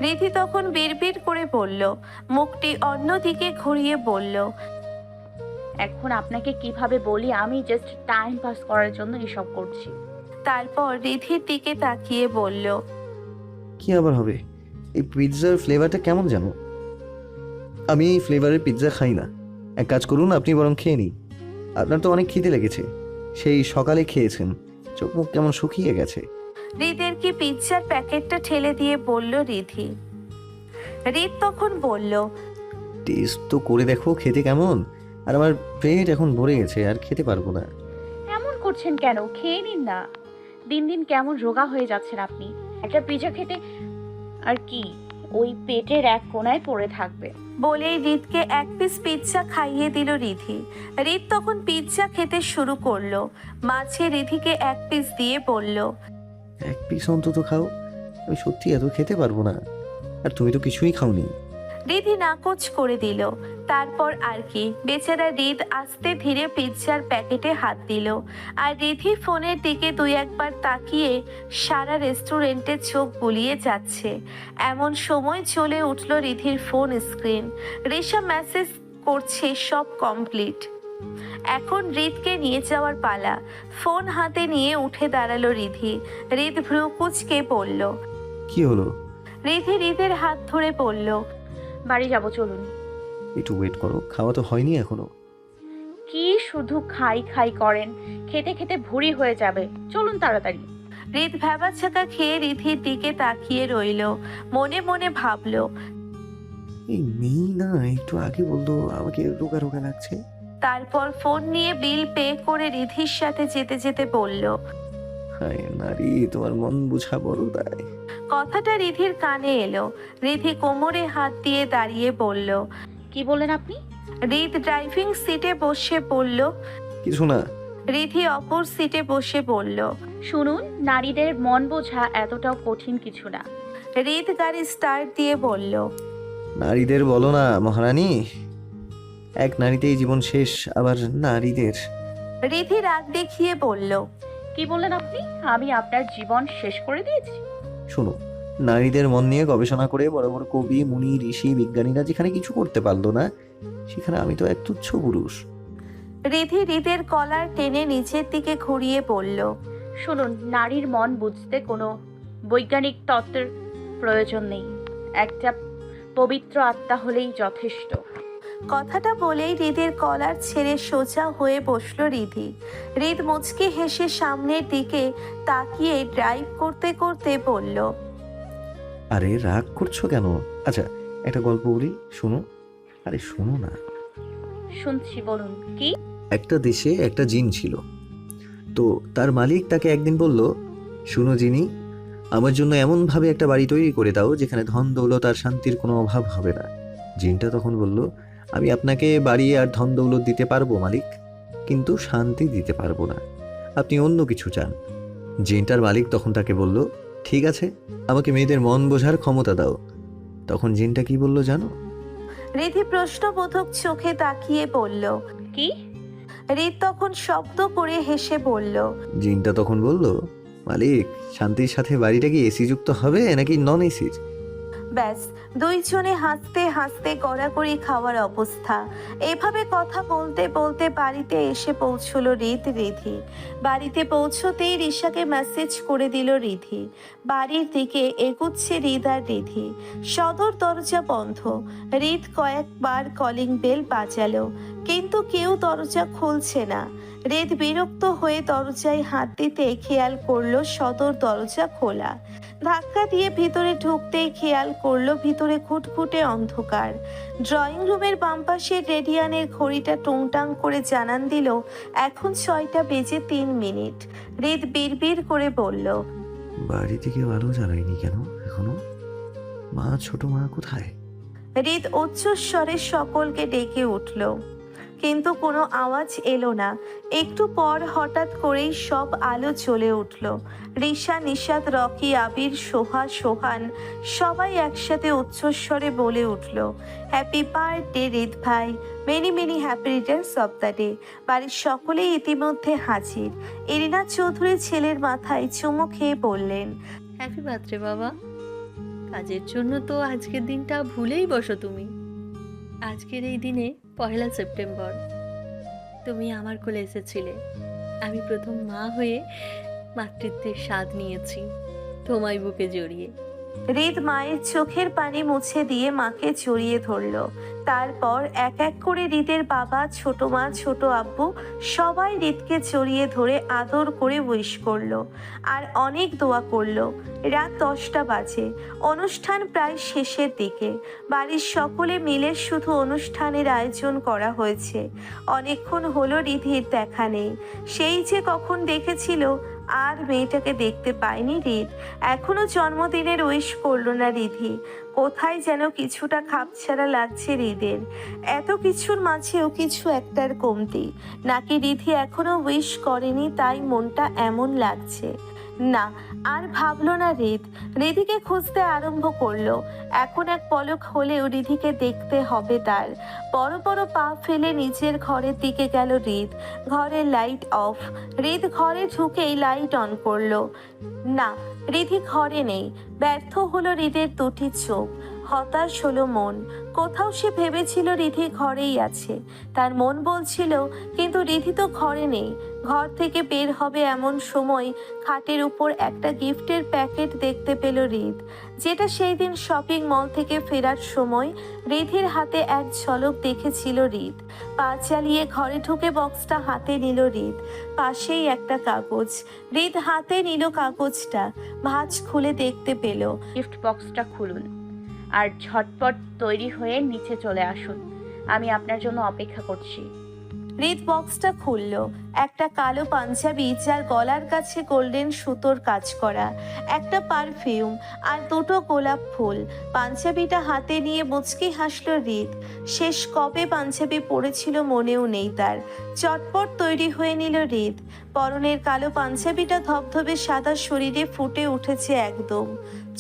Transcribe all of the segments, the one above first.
রিধি তখন বিড়বিড় করে বলল, মুখটি অন্যদিকে ঘুরিয়ে বলল, এখন আপনাকে কিভাবে বলি, আমি জাস্ট টাইম পাস করার জন্য এসব করছি। তারপর রিধির দিকে তাকিয়ে বলল, কি আবার হবে? এই পিৎজার ফ্লেভারটা কেমন জানো? আমি এই ফ্লেভারের পিৎজা খাই না। এক কাজ করুন, আপনি বরং খেয়ে নিন। আপনার তো অনেক খিদে লেগেছে, সেই সকালে খেয়েছেন, চোখ মুখ কেমন শুকিয়ে গেছে। হৃদের কি পিৎজার প্যাকেটটা ঠেলে দিয়ে বলল রিধি। হৃদ তখন বলল, টেস্ট তো করে দেখো খেতে কেমন। আর আমার পেট এখন ভরে গেছে, আর খেতে পারবো না। এমন করছেন কেন? খেয়ে নিন না। দিন দিন কেমন রোগা হয়ে যাচ্ছেন আপনি। একটা পিৎজা খেতে আর কি ওই পেটের এক কোণায় পড়ে থাকবে। বলেই হৃদকে এক পিস পিৎজা খাইয়ে দিল রিধি। হৃদ তখন পিৎজা খেতে শুরু করলো। মাঝে রিধিকে এক পিস দিয়ে বলল, এক পিস অন্তত খাও, আমি সত্যি এত খেতে পারবো না। আর তুমি তো কিছুই খাওনি। রিধি নাকচ করে দিল। তারপর আর কি, বেচারা হৃদ আস্তে ধীরে পিৎজার প্যাকেটে হাত দিল। আর রিধি ফোনের দিকে দুই একবার তাকিয়ে সারা রেস্টুরেন্টে চোখ বুলিয়ে যাচ্ছে। এমন সময় চলে উঠল রিধির ফোন স্ক্রিন। রিশা মেসেজ করছে, সব কমপ্লিট। এখন হৃদকে নিয়ে যাওয়ার পালা। ফোন হাতে নিয়ে উঠে দাঁড়ালো রিধি। হৃদ ভ্রু কুঁচকে বলল। কি হলো? রিধি হৃদের হাত ধরে বলল, বাড়ি যাব, চলুন। একটু ওয়েট করো, খাওয়া তো হয়নি এখনো। কি শুধু খাই খাই করেন, খেতে খেতে ভুঁড়ি হয়ে যাবে, চলুন তাড়াতাড়ি। হৃদ ভ্যাবাচ্ছাকা খেয়ে রিধির দিকে তাকিয়ে রইল। মনে মনে ভাবল, এই মেয়ে না একটু আগে বলতো আমাকে রোগা রোগা লাগছে। তারপর ফোন নিয়ে বিল পে করে রিধির সাথে যেতে যেতে বলল। হায় নারী, তোমার মন বুঝা বড় দায়। কথাটা রিধির কানে এলো। রিধি কোমরে হাত দিয়ে দাঁড়িয়ে বলল। কি বললেন আপনি? হৃদ ড্রাইভিং সিটে বসে বলল। কিছু না। রিধি অপর সিটে বসে বলল। শুনুন, নারীদের মন বোঝা এতটাও কঠিন কিছু না। হৃদ গাড়ি স্টার্ট দিয়ে বলল। নারীদের বলো না মহারানী, এক নারীতেই জীবন শেষ, আবার নারীদের। রিধি রাগ দেখিয়ে বলল। কি বললেন আপনি? আমি আপনার জীবন শেষ করে দিয়েছি? শোনো, নারীদের মন নিয়ে গবেষণা করে বড় বড় কবি, মুনি, ঋষি, বিজ্ঞানীরা যেখানে কিছু করতে পারলো না, সেখানে আমি তো এক তুচ্ছ পুরুষ। রিধি হৃদের কলার টেনে নিচের দিকে ঘুরিয়ে বলল। শুনুন, নারীর মন বুঝতে কোনো বৈজ্ঞানিক তত্ত্বের প্রয়োজন নেই। একটা পবিত্র আত্মা হলেই যথেষ্ট। কথাটা বলেই হৃদের কলার ছেড়ে সোজা হয়ে বসলো রিধি। হৃদ মুচকি হেসে সামনের দিকে তাকিয়ে ড্রাইভ করতে করতে বলল। আরে রাগ করছো কেন? আচ্ছা, একটা গল্প বলি, শোনো। আরে শোনো না। শুনছি, বলুন। কি? একটা দেশে একটা জিন ছিল। তো তার মালিক তাকে একদিন বলল, শুনো জিনি, আমার জন্য এমনভাবে একটা বাড়ি তৈরি করে দাও যেখানে ধন দৌলত আর শান্তির কোনো অভাব হবে না। জিনটা তখন বলল, আমি আপনাকে বাড়ি আর ধন দৌলত দিতে পারবো মালিক, কিন্তু শান্তি দিতে পারবো না। আপনি অন্য কিছু চান। জিনটার মালিক তখন তাকে বলল, ঠিক আছে, আমাকে মেয়েদের মন বোঝার ক্ষমতা দাও। তখন জিনটা কি বলল জানো? রিধি প্রশ্নবোধক চোখে তাকিয়ে বলল। কি? হৃদ তখন শব্দ করে হেসে বলল। জিনটা তখন বলল, মালিক, শান্তির সাথে বাড়িটা কি এসি যুক্ত হবে নাকি নন এসির? ব্যাস, দুইজনে হাসতে হাসতে গড়াগড়ি খাওয়ার অবস্থা। এভাবে কথা বলতে বলতে বাড়িতে এসে পৌঁছলো রিধি। বাড়িতে পৌঁছতেই রিশাকে মেসেজ করে দিল রিধি। বাড়ির দিকে এগুচ্ছে হৃদ আর রিধি। সদর দরজা বন্ধ। হৃদ কয়েকবার কলিং বেল বাজালো, কিন্তু কেউ দরজা খুলছে না। হৃদ বিরক্ত হয়ে দরজায় হাত দিতে খেয়াল করলো সদর দরজা খোলা। ধাক্কা দিয়ে ভিতরে ঢুকতেই খেয়াল করলো ভিতরে খুটখুটে অন্ধকার। ড্রয়িং রুমের বাম পাশের রেডিয়ানের ঘড়িটা টুংটাং করে জানান দিল এখন 6টা বেজে 3 মিনিট। হৃদ বিড়বিড় করে বলল। বাড়ি থেকে আলো জ্বালায়নি কেন এখনো? মা, ছোট মা কোথায়? হৃদ উচ্চস্বরে সকলকে ডেকে উঠল, কিন্তু কোনো আওয়াজ এলো না। একটু পর হঠাৎ করেই সব আলো জ্বলে উঠল। রিশা, নিশাত, রকি, আবির, সোহা, সোহান সবাই একসাথে উচ্চস্বরে বলে উঠল, হ্যাপি বার্থডে হৃদ ভাই, many many happy Returns of the day. বাড়ির সকলেই ইতিমধ্যে হাজির। এরিনা চৌধুরী ছেলের মাথায় চুমু খেয়ে বললেন, হ্যাপি বার্থডে বাবা। কাজের জন্য তো আজকের দিনটা ভুলেই বসো তুমি। আজকের এই দিনে 1 সেপ্টেম্বর তুমি আমার কোলে এসেছিলে। আমি প্রথম মা হয়ে মাতৃত্বের স্বাদ নিয়েছি তোমায় বুকে জড়িয়ে। হৃদ মায়ের চোখের পানি মুছে দিয়ে মাকে জড়িয়ে ধরল। তারপর এক এক করে হৃদের বাবা, ছোট মা, ছোট আব্বু সবাই হৃদকে জড়িয়ে ধরে আদর করে উইশ করলো আর অনেক দোয়া করলো। রাত 10টা বাজে। অনুষ্ঠান প্রায় শেষের দিকে। বাড়ির সকলে মিলে শুধু অনুষ্ঠানের আয়োজন করা হয়েছে। অনেকক্ষণ হলো রিধির দেখা নেই। সেই যে কখন দেখেছিল, আর মেয়েটাকে দেখতে পায়নি হৃদ। এখনো জন্মদিনের উইশ করলো না রিধি। কোথায় যেন কিছুটা খাপছাড়া লাগছে হৃদের। এত কিছুর মাঝেও কিছু একটার কমতি, নাকি রিধি এখনো উইশ করেনি তাই মনটা এমন লাগছে। না, আর ভাবলো না হৃদ। রিধিকে খুঁজতে আরম্ভ করলো। এখন এক পলক হলেও রিধিকে দেখতে হবে তার। বড় বড় পা ফেলে নিজের ঘরের দিকে গেল হৃদ। ঘরের লাইট অফ। হৃদ ঘরে ঢুকেই লাইট অন করলো। না, রিধি ঘরে নেই। ব্যর্থ হলো হৃদের দুটি চোখ। হতাশ হলো মন। কোথাও সে ভেবেছিল রিধি ঘরেই আছে, তার মন বলছিল, কিন্তু রিধি তো ঘরে নেই। ঘর থেকে বের হবে এমন সময় খাটের উপর একটা গিফটের প্যাকেট দেখতে পেল হৃদ, যেটা সেই দিন শপিং মল থেকে ফেরার সময় রিধির হাতে এক ঝলক দেখেছিল হৃদ। পা চালিয়ে ঘরে ঢুকে বক্সটা হাতে নিল হৃদ। পাশেই একটা কাগজ। হৃদ হাতে নিল কাগজটা, ভাঁজ খুলে দেখতে পেল। গিফট বক্সটা খুলুন আর ঝটপট তৈরি হয়ে নিচে চলে আসুন, আমি আপনার জন্য অপেক্ষা করছি। হৃদ বক্সটা খুলল। একটা কালো পাঞ্জাবি যার গলার কাছে গোল্ডেন সুতোর কাজ করা, একটা পারফিউম আর দুটো গোলাপ ফুল। পাঞ্জাবিটা হাতে নিয়ে মুচকি হাসল হৃদ। শেষ কবে পাঞ্জাবি পরেছিল মনেও নেই তার। চটপট তৈরি হয়ে নিল হৃদ। পরনের কালো পাঞ্জাবিটা ধবধবে সাদা শরীরে ফুটে উঠেছে একদম।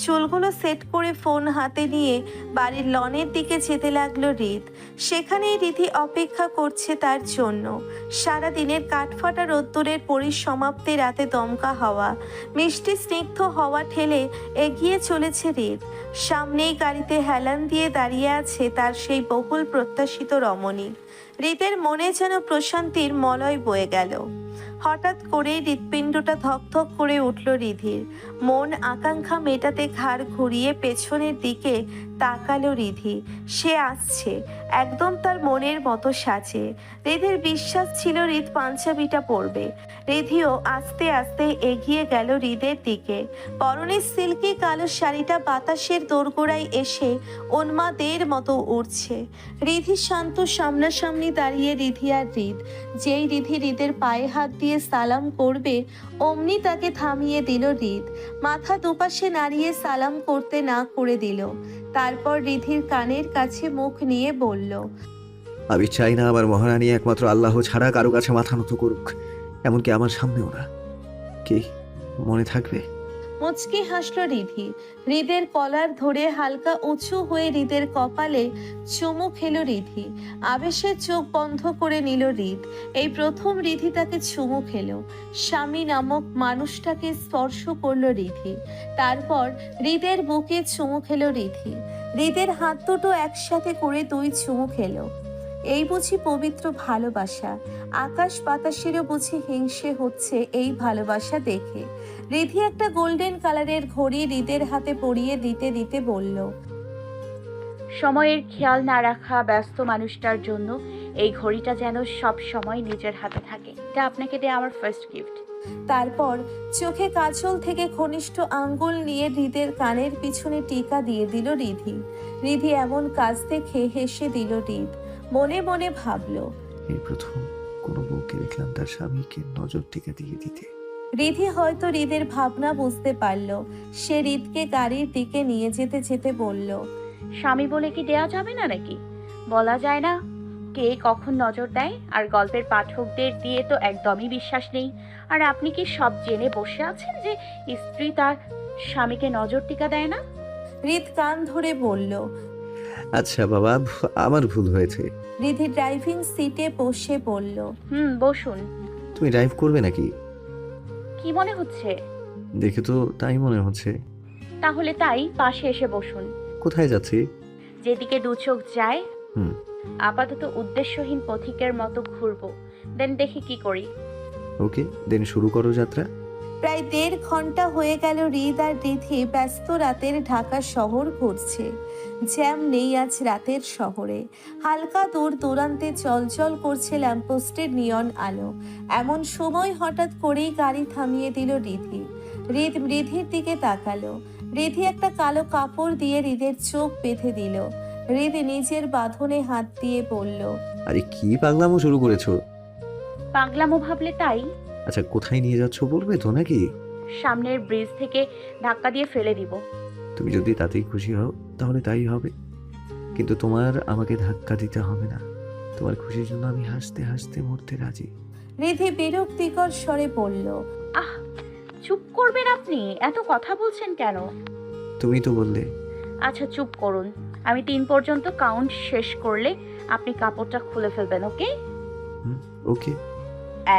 চুলগুলো সেট করে ফোন হাতে নিয়ে বাড়ির লনের দিকে যেতে লাগলো হৃদ। সেখানেই রিধি অপেক্ষা করছে তার জন্য। সারা দিনের কাঠফাটা রোদ্দুরের পরিসমাপ্তি, রাতে দমকা হাওয়া, মিষ্টি স্নিগ্ধ হাওয়া ঠেলে এগিয়ে চলেছে হৃদ। সামনেই গাড়িতে হেলান দিয়ে দাঁড়িয়ে আছে তার সেই বহুল প্রত্যাশিত রমণী। হৃদের মনে যেন প্রশান্তির মলয় বয়ে গেল। হঠাৎ করে হৃৎপিণ্ডটা ধকধক করে উঠল রিধির। মন আকাঙ্ক্ষা মেটাতে ঘাড় ঘুরিয়ে পেছনের দিকে তাকালো রিধি। সে আসছে, একদম তার মনের মতো সাজে। রিধির বিশ্বাস ছিল হৃদ পাঞ্জাবিটা পরবে। রিধিও আস্তে আস্তে এগিয়ে গেল হৃদের দিকে। পরনের সিল্কি কালো শাড়িটা বাতাসের দোরগোড়ায় এসে উন্মাদের মতো উড়ছে। রিধি শান্ত সামনাসামনি দাঁড়িয়ে রিধি আর হৃদ। যেই রিধি হৃদের পায়ে হাত দিয়ে সালাম করবে, অমনি তাকে থামিয়ে দিল হৃদ। মাথা দুপাশে নাড়িয়ে সালাম করতে না করে দিল। তারপর রিধির কানের কাছে মুখ নিয়ে বলল, আমি চাই না আমার মহারানী একমাত্র আল্লাহ ছাড়া কারো কাছে মাথা নত করুক, এমনকি আমার সামনেও না। কি মনে থাকবে? মুচকি হাসল রিধি। হৃদের কলার ধরে হালকা উঁচু হয়ে হৃদের কপালে চুমু খেলো রিধি। আবেশের চোখ বন্ধ করে নিল হৃদ। এই প্রথম রিধি তাকে চুমু খেলো। স্বামী নামক মানুষটাকে স্পর্শ করলো রিধি। তারপর হৃদের বুকে চুমু খেলো রিধি। হৃদের হাত দুটো একসাথে করে দুই চুমু খেলো। এই বুঝি পবিত্র ভালোবাসা? আকাশ বাতাসেরও বুঝি হিংসে হচ্ছে এই ভালোবাসা দেখে। রিধি একটা গোল্ডেন কালারের ঘড়ি হৃদের হাতে পরিয়ে দিতে দিতে বলল, সময়ের খেয়াল না রাখা ব্যস্ত মানুষটার জন্য এই ঘড়িটা যেন সব সময় নিজের হাতে থাকে। এটা আপনাকে দেয়া আমার ফার্স্ট গিফট। তারপর চোখে কাজল থেকে ঘনিষ্ঠ আঙ্গুল নিয়ে হৃদের কানের পিছনে টিকা দিয়ে দিল রিধি। রিধি এমন কাজ দেখে হেসে দিল হৃদ। মনে মনে ভাবলো, এই প্রথম কোনো বউকে দেখলাম তার স্বামীকে নজর টিকা দিয়ে দিতে। রিধি হয়তো হৃদের ভাবনা বুঝতে পারলো। সে হৃদকে গাড়ির দিকে নিয়ে যেতে যেতে বলল, স্বামী বলে কি দেয়া যাবে না নাকি? বলা যায় না কে কখন নজর দেয়। আর গল্পের পাঠকদের দিয়ে তো একদমই বিশ্বাস নেই। আর আপনি কি সব জেনে বসে আছেন যে স্ত্রী তার স্বামীকে নজর টিকা দেয় না? হৃদ কান ধরে বলল। আচ্ছা বাবা, আমার ভুল হয়েছে। রিধি ড্রাইভিং সিটে বসে বলল, বসুন। তুমি ড্রাইভ করবে নাকি? কি মনে হচ্ছে? দেখে তো তাই মনে হচ্ছে। তাহলে তাই পাশে এসে বসুন। কোথায় যাচ্ছি? যেদিকে দু চোখ যায়। হুম। আপাতত উদ্দেশ্যহীন পথিকের মতো ঘুরবো, দেন দেখি কি করি। ওকে, দেন শুরু করো যাত্রা। প্রায় 1.5 ঘন্টা হয়ে গেল হৃদ আর রিধি ব্যস্ত রাতের ঢাকা শহর ঘুরছে। জ্যাম নেই আজ রাতের শহরে। হালকা দূর দূরান্তে চলচল করছে ল্যাম্পপোস্টের নিয়ন আলো। এমন সময় হঠাৎ করেই গাড়ি থামিয়ে দিল রিধি। রিধির দিকে তাকালো। রিধি একটা কালো কাপড় দিয়ে হৃদের চোখ বেঁধে দিল। হৃদ নিজের বাঁধনে হাত দিয়ে বলল, আরে কি পাগলামো শুরু করেছো? পাগলামো ভাবলে তাই। আচ্ছা, কোথায় নিয়ে যাচ্ছ বলবে তো নাকি? সামনের ব্রিজ থেকে ধাক্কা দিয়ে ফেলে দিব। তুমি যদি তাতেই খুশি হও তাহলে তাই হবে, কিন্তু তোমার আমাকে ধাক্কা দিতে হবে না। তোমার খুশির জন্য আমি হাসতে হাসতে মরতে রাজি। রিধি বিরক্তিকর স্বরে বলল, আহ, চুপ করবেন আপনি? এত কথা বলছেন কেন? তুমি তো বললে। আচ্ছা চুপ করুন। আমি 3 পর্যন্ত কাউন্ট শেষ করলে আপনি কাপড়টা খুলে ফেলবেন, ওকে? ওকে।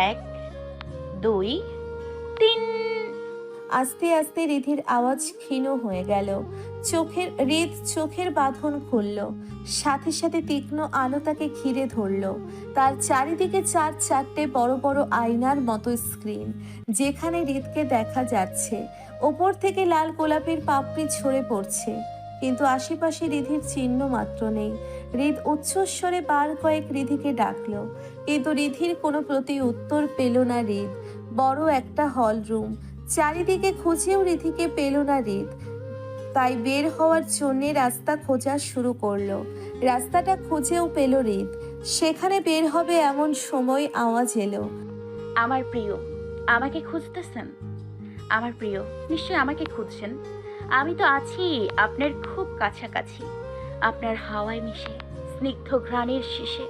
1 2 3। আস্তে আস্তে রিধির আওয়াজ ক্ষীণ হয়ে গেল। চোখের বাঁধন খুলল। সাথে সাথে তীক্ষ্ণ আলো তাকে ঘিরে ধরল। তার চারিদিকে 4-4টে বড় বড় আয়নার মতো স্ক্রিন, যেখানে হৃদকে দেখা যাচ্ছে। ওপর থেকে লাল গোলাপের পাপড়ি ঝরে পড়ছে, কিন্তু আশেপাশে রিধির চিহ্ন মাত্র নেই। হৃদ উচ্চস্বরে বার কয়েক রিধিকে ডাকলো, কিন্তু রিধির কোনো প্রতি উত্তর পেল না হৃদ। বড় একটা হল রুম, চারিদিকে খুঁজেও রিধিকে পেল না হৃদ। তাই বের হওয়ার জন্যে রাস্তা খোঁজা শুরু করলো। রাস্তাটা খুঁজেও পেল হৃদ। সেখানে বের হবে এমন সময় আওয়াজ এলো, আমার প্রিয়, আমাকে খুঁজতেছেন? আমার প্রিয়, নিশ্চয় আমাকে খুঁজছেন। আমি তো আছি আপনার খুব কাছাকাছি, আপনার হাওয়ায় মিশে, স্নিগ্ধ ঘ্রাণের শীষে।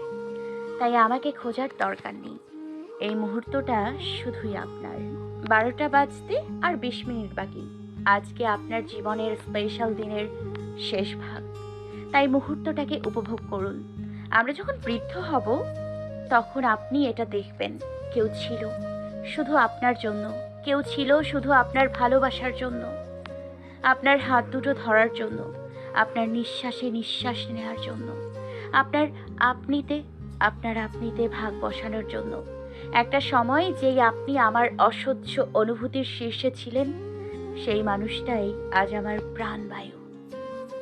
তাই আমাকে খোঁজার দরকার নেই। এই মুহূর্তটা শুধুই আপনার। 12টা বাজতে আর 20 মিনিট বাকি। আজকে আপনার জীবনের স্পেশাল দিনের শেষ ভাগ, তাই মুহূর্তটাকে উপভোগ করুন। আমরা যখন বৃদ্ধ হব তখন আপনি এটা দেখবেন, কেউ ছিল শুধু আপনার জন্য, কেউ ছিল শুধু আপনার ভালোবাসার জন্য, আপনার হাত দুটো ধরার জন্য, আপনার নিঃশ্বাসে নিঃশ্বাস নেওয়ার জন্য, আপনার আপনিতে ভাগ বসানোর জন্য। একটা সময় যেই আপনি আমার অসহ্য অনুভূতির শীর্ষে ছিলেন, সেই মানুষটাই আজ আমার প্রাণবায়ু।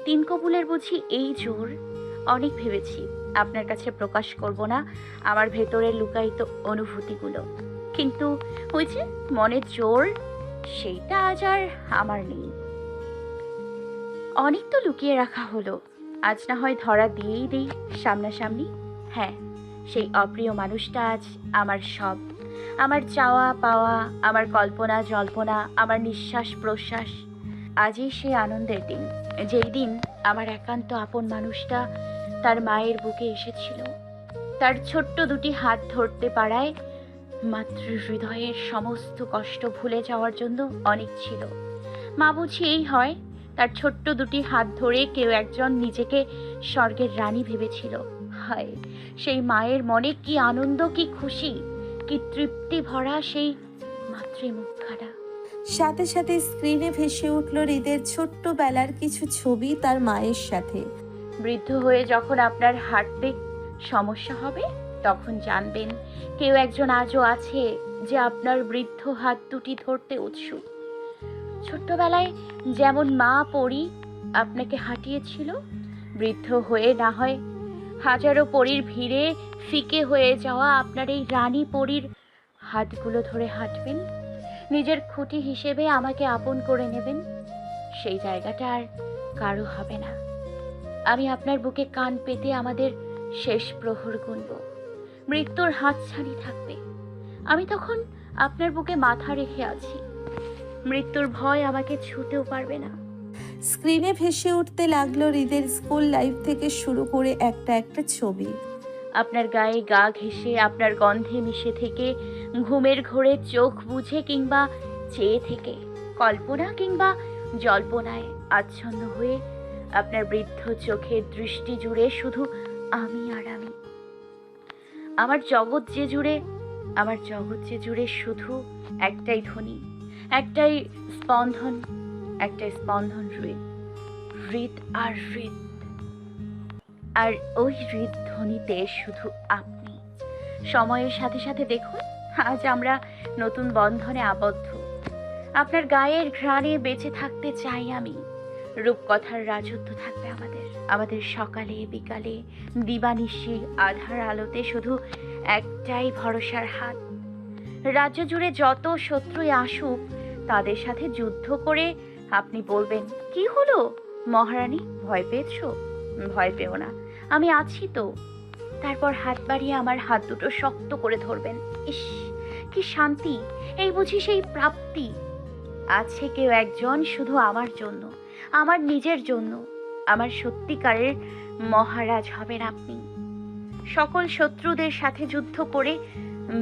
3 কবুলের বুঝি এই জোর? অনেক ভেবেছি আপনার কাছে প্রকাশ করব না আমার ভেতরের লুকায়িত অনুভূতিগুলো, কিন্তু ওই যে মনের জোর, সেইটা আজ আর আমার নেই। অনেক তো লুকিয়ে রাখা হলো, আজ না হয় ধরা দিয়েই দিই সামনাসামনি। হ্যাঁ, সেই অপ্রিয় মানুষটা আজ আমার সব, আমার চাওয়া পাওয়া, আমার কল্পনা জল্পনা, আমার নিঃশ্বাস প্রশ্বাস। আজই সেই আনন্দের দিন, যেই দিন আমার একান্ত আপন মানুষটা তার মায়ের বুকে এসেছিল। তার ছোট্ট দুটি হাত ধরতে পারায় মাতৃ হৃদয়ের সমস্ত কষ্ট ভুলে যাওয়ার জন্য অনেক ছিল। মা বুঝি এই হয়, তার ছোট্ট দুটি হাত ধরে কেউ একজন নিজেকে স্বর্গের রানী ভেবেছিল। হায়, সেই মায়ের মনে কি আনন্দ, কি খুশি, কি তৃপ্তি ভরা সেই মাতৃমুখখানা। সাথে সাথে স্ক্রিনে ভেসে উঠল হৃদের ছোট্টবেলার কিছু ছবি তার মায়ের সাথে। বৃদ্ধ হয়ে যখন আপনার হাঁটতে সমস্যা হবে, তখন জানবেন কেউ একজন আজও আছে যে আপনার বৃদ্ধ হাত দুটি ধরতে উৎসুক। ছোট্টবেলায় যেমন মা পরী আপনাকে হাঁটিয়েছিল, বৃদ্ধ হয়ে না হয় হাজারো পরীর ভিড়ে ফিকে হয়ে যাওয়া আপনার এই রানী পরীর হাতগুলো ধরে হাঁটবেন। নিজের খুঁটি হিসেবে আমাকে আপন করে নেবেন। সেই জায়গাটা আর কারো হবে না। আমি আপনার বুকে কান পেতে আমাদের শেষ প্রহর গুনব। মৃত্যুর হাতছানি থাকবে, আমি তখন আপনার বুকে মাথা রেখে আছি। মৃত্যুর ভয় আমাকে ছুঁতেও পারবে না। স্ক্রিনে ভেসে উঠতে লাগলো হৃদের স্কুল লাইফ থেকে শুরু করে একটা একটা ছবি। আপনার গায়ে গা ঘেঁষে, আপনার গন্ধে মিশে থেকে, ঘুমের ঘোরে চোখ বুঝে কিংবা চেয়ে থেকে, কল্পনা কিংবা জল্পনায় আচ্ছন্ন হয়ে আপনার বৃদ্ধ চোখের দৃষ্টি জুড়ে শুধু আমি আর আমি। আমার জগৎ যে জুড়ে শুধু একটাই ধ্বনি, একটাই স্পন্দন, একটা স্পন্দন হৃদ, হৃদ আর হৃদ, আর ওই হৃদ ধ্বনিতে শুধু আপনি। সময়ের সাথে সাথে দেখুন, আজ আমরা নতুন বন্ধনে আবদ্ধ। আপনার গায়ের ঘ্রাণে বেঁচে থাকতে চাই আমি। রূপকথার রাজত্ব থাকবে আমাদের, আমাদের সকালে বিকালে দিবানিশি আধার আলোতে শুধু একটাই ভরসার হাত। রাজ্য জুড়ে যত শত্রুই আসুক, তাদের সাথে যুদ্ধ করে আপনি বলবেন, কি হলো মহারানী, ভয় পেয়েছো? ভয় পেও না, আমি আছি তো। তারপর হাত বাড়িয়ে আমার হাত দুটো শক্ত করে ধরবেন। ইস, কি শান্তি! এই বুঝি সেই প্রাপ্তি। আছে কেউ একজন শুধু আমার জন্য, আমার নিজের জন্য। আমার সত্যিকারের মহারাজ হবেন আপনি। সকল শত্রুদের সাথে যুদ্ধ করে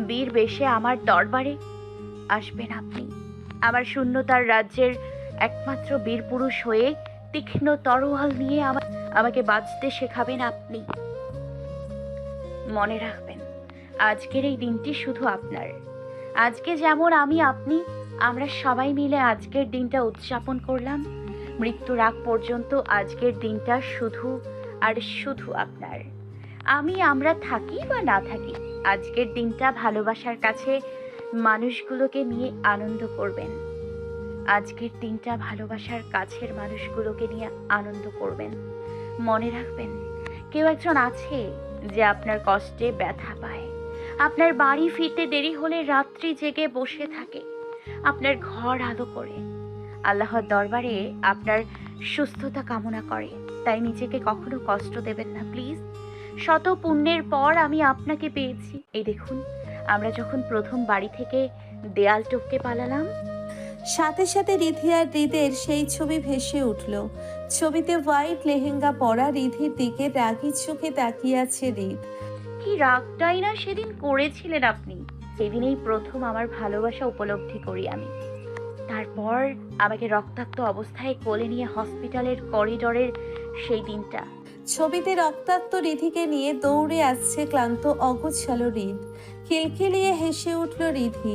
বীর বেশে আমার দরবারে আসবেন আপনি। আমার শূন্যতার রাজ্যের একমাত্র বীর পুরুষ হয়ে তীক্ষ্ণ তরোয়াল নিয়ে আমাকে বাঁচতে শেখাবেন আপনি। মনে রাখবেন, আজকের এই দিনটি শুধু আপনার। আজকে যেমন আমি আপনি আমরা সবাই মিলে আজকের দিনটা উদযাপন করলাম, মৃত্যুর আগ পর্যন্ত আজকের দিনটা শুধু আর শুধু আপনার। আমরা থাকি বা না থাকি, আজকের দিনটা ভালোবাসার কাছে মানুষগুলোকে নিয়ে আনন্দ করবেন। আজকের দিনটা ভালোবাসার কাছের মানুষগুলোকে নিয়ে আনন্দ করবেন। মনে রাখবেন, কেউ একজন আছে যে আপনার কষ্টে ব্যথা পায়, আপনার বাড়ি ফিরতে দেরি হলে রাত্রি জেগে বসে থাকে, আপনার ঘর আলো করে, আল্লাহর দরবারে আপনার সুস্থতা কামনা করে। তাই নিজেকে কখনো কষ্ট দেবেন না প্লিজ। শত পুণ্যের পর আমি আপনাকে পেয়েছি। এই দেখুন, আমরা যখন প্রথম বাড়ি থেকে দেয়াল টপকে পালালাম, সাথে সাথে রিধি আর হৃদের সেই ছবি ভেসে উঠল। ছবিতে হোয়াইট লেহেঙ্গা পরা রিধির দিকে রাগী চোখে তাকিয়ে আছে হৃদ। কি রাগটাই না সেদিন করেছিলেন আপনি। সেদিনেই প্রথম আমার ভালোবাসা উপলব্ধি করি আমি। তারপর আমাকে রক্তাক্ত অবস্থায় কোলে নিয়ে হসপিটালের করিডোরের সেই দিনটা। ছবিতে রক্তাক্ত রিধিকে নিয়ে দৌড়ে আসছে ক্লান্ত অগোছালো হৃদ। খিলখিলিয়ে হেসে উঠল রিধি।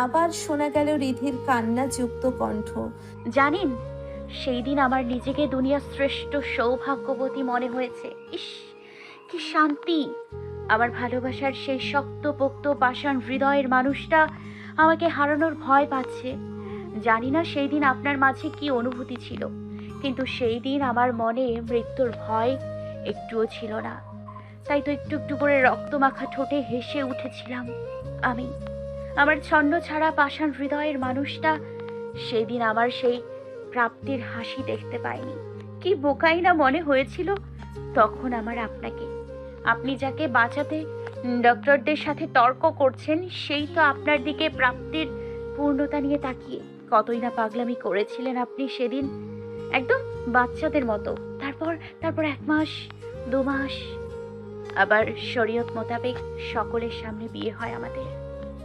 আবার শোনা গেল রিধির কান্না যুক্ত কণ্ঠ। জানেন, সেই দিন আমার নিজেকে দুনিয়ার শ্রেষ্ঠ সৌভাগ্যবতী মনে হয়েছে। ইস, কি শান্তি! আমার ভালোবাসার সেই শক্তপোক্ত পাষাণ হৃদয়ের মানুষটা আমাকে হারানোর ভয় পাচ্ছে। জানি না সেই দিন আপনার মাঝে কি অনুভূতি ছিল, কিন্তু সেই দিন আমার মনে মৃত্যুর ভয় একটুও ছিল না। তাই তো একটু একটু করে রক্তমাখা ঠোঁটে হেসে উঠেছিলাম আমি। আমার ছন্ন ছাড়া পাষাণ হৃদয়ের মানুষটা সেদিন আমার সেই প্রাপ্তির হাসি দেখতে পাইনি। কি বোকাই না মনে হয়েছিল তখন আমার আপনাকে। আপনি যাকে বাঁচাতে ডক্টরদের সাথে তর্ক করছেন, সেই তো আপনার দিকে প্রাপ্তির পূর্ণতা নিয়ে তাকিয়ে কতই না পাগলামি করেছিলেন আপনি সেদিন, একদম বাচ্চাদের মতো। তারপর 1 মাস 2 মাস আবার শরীয়ত মোতাবেক সকলের সামনে বিয়ে হয় আমাদের।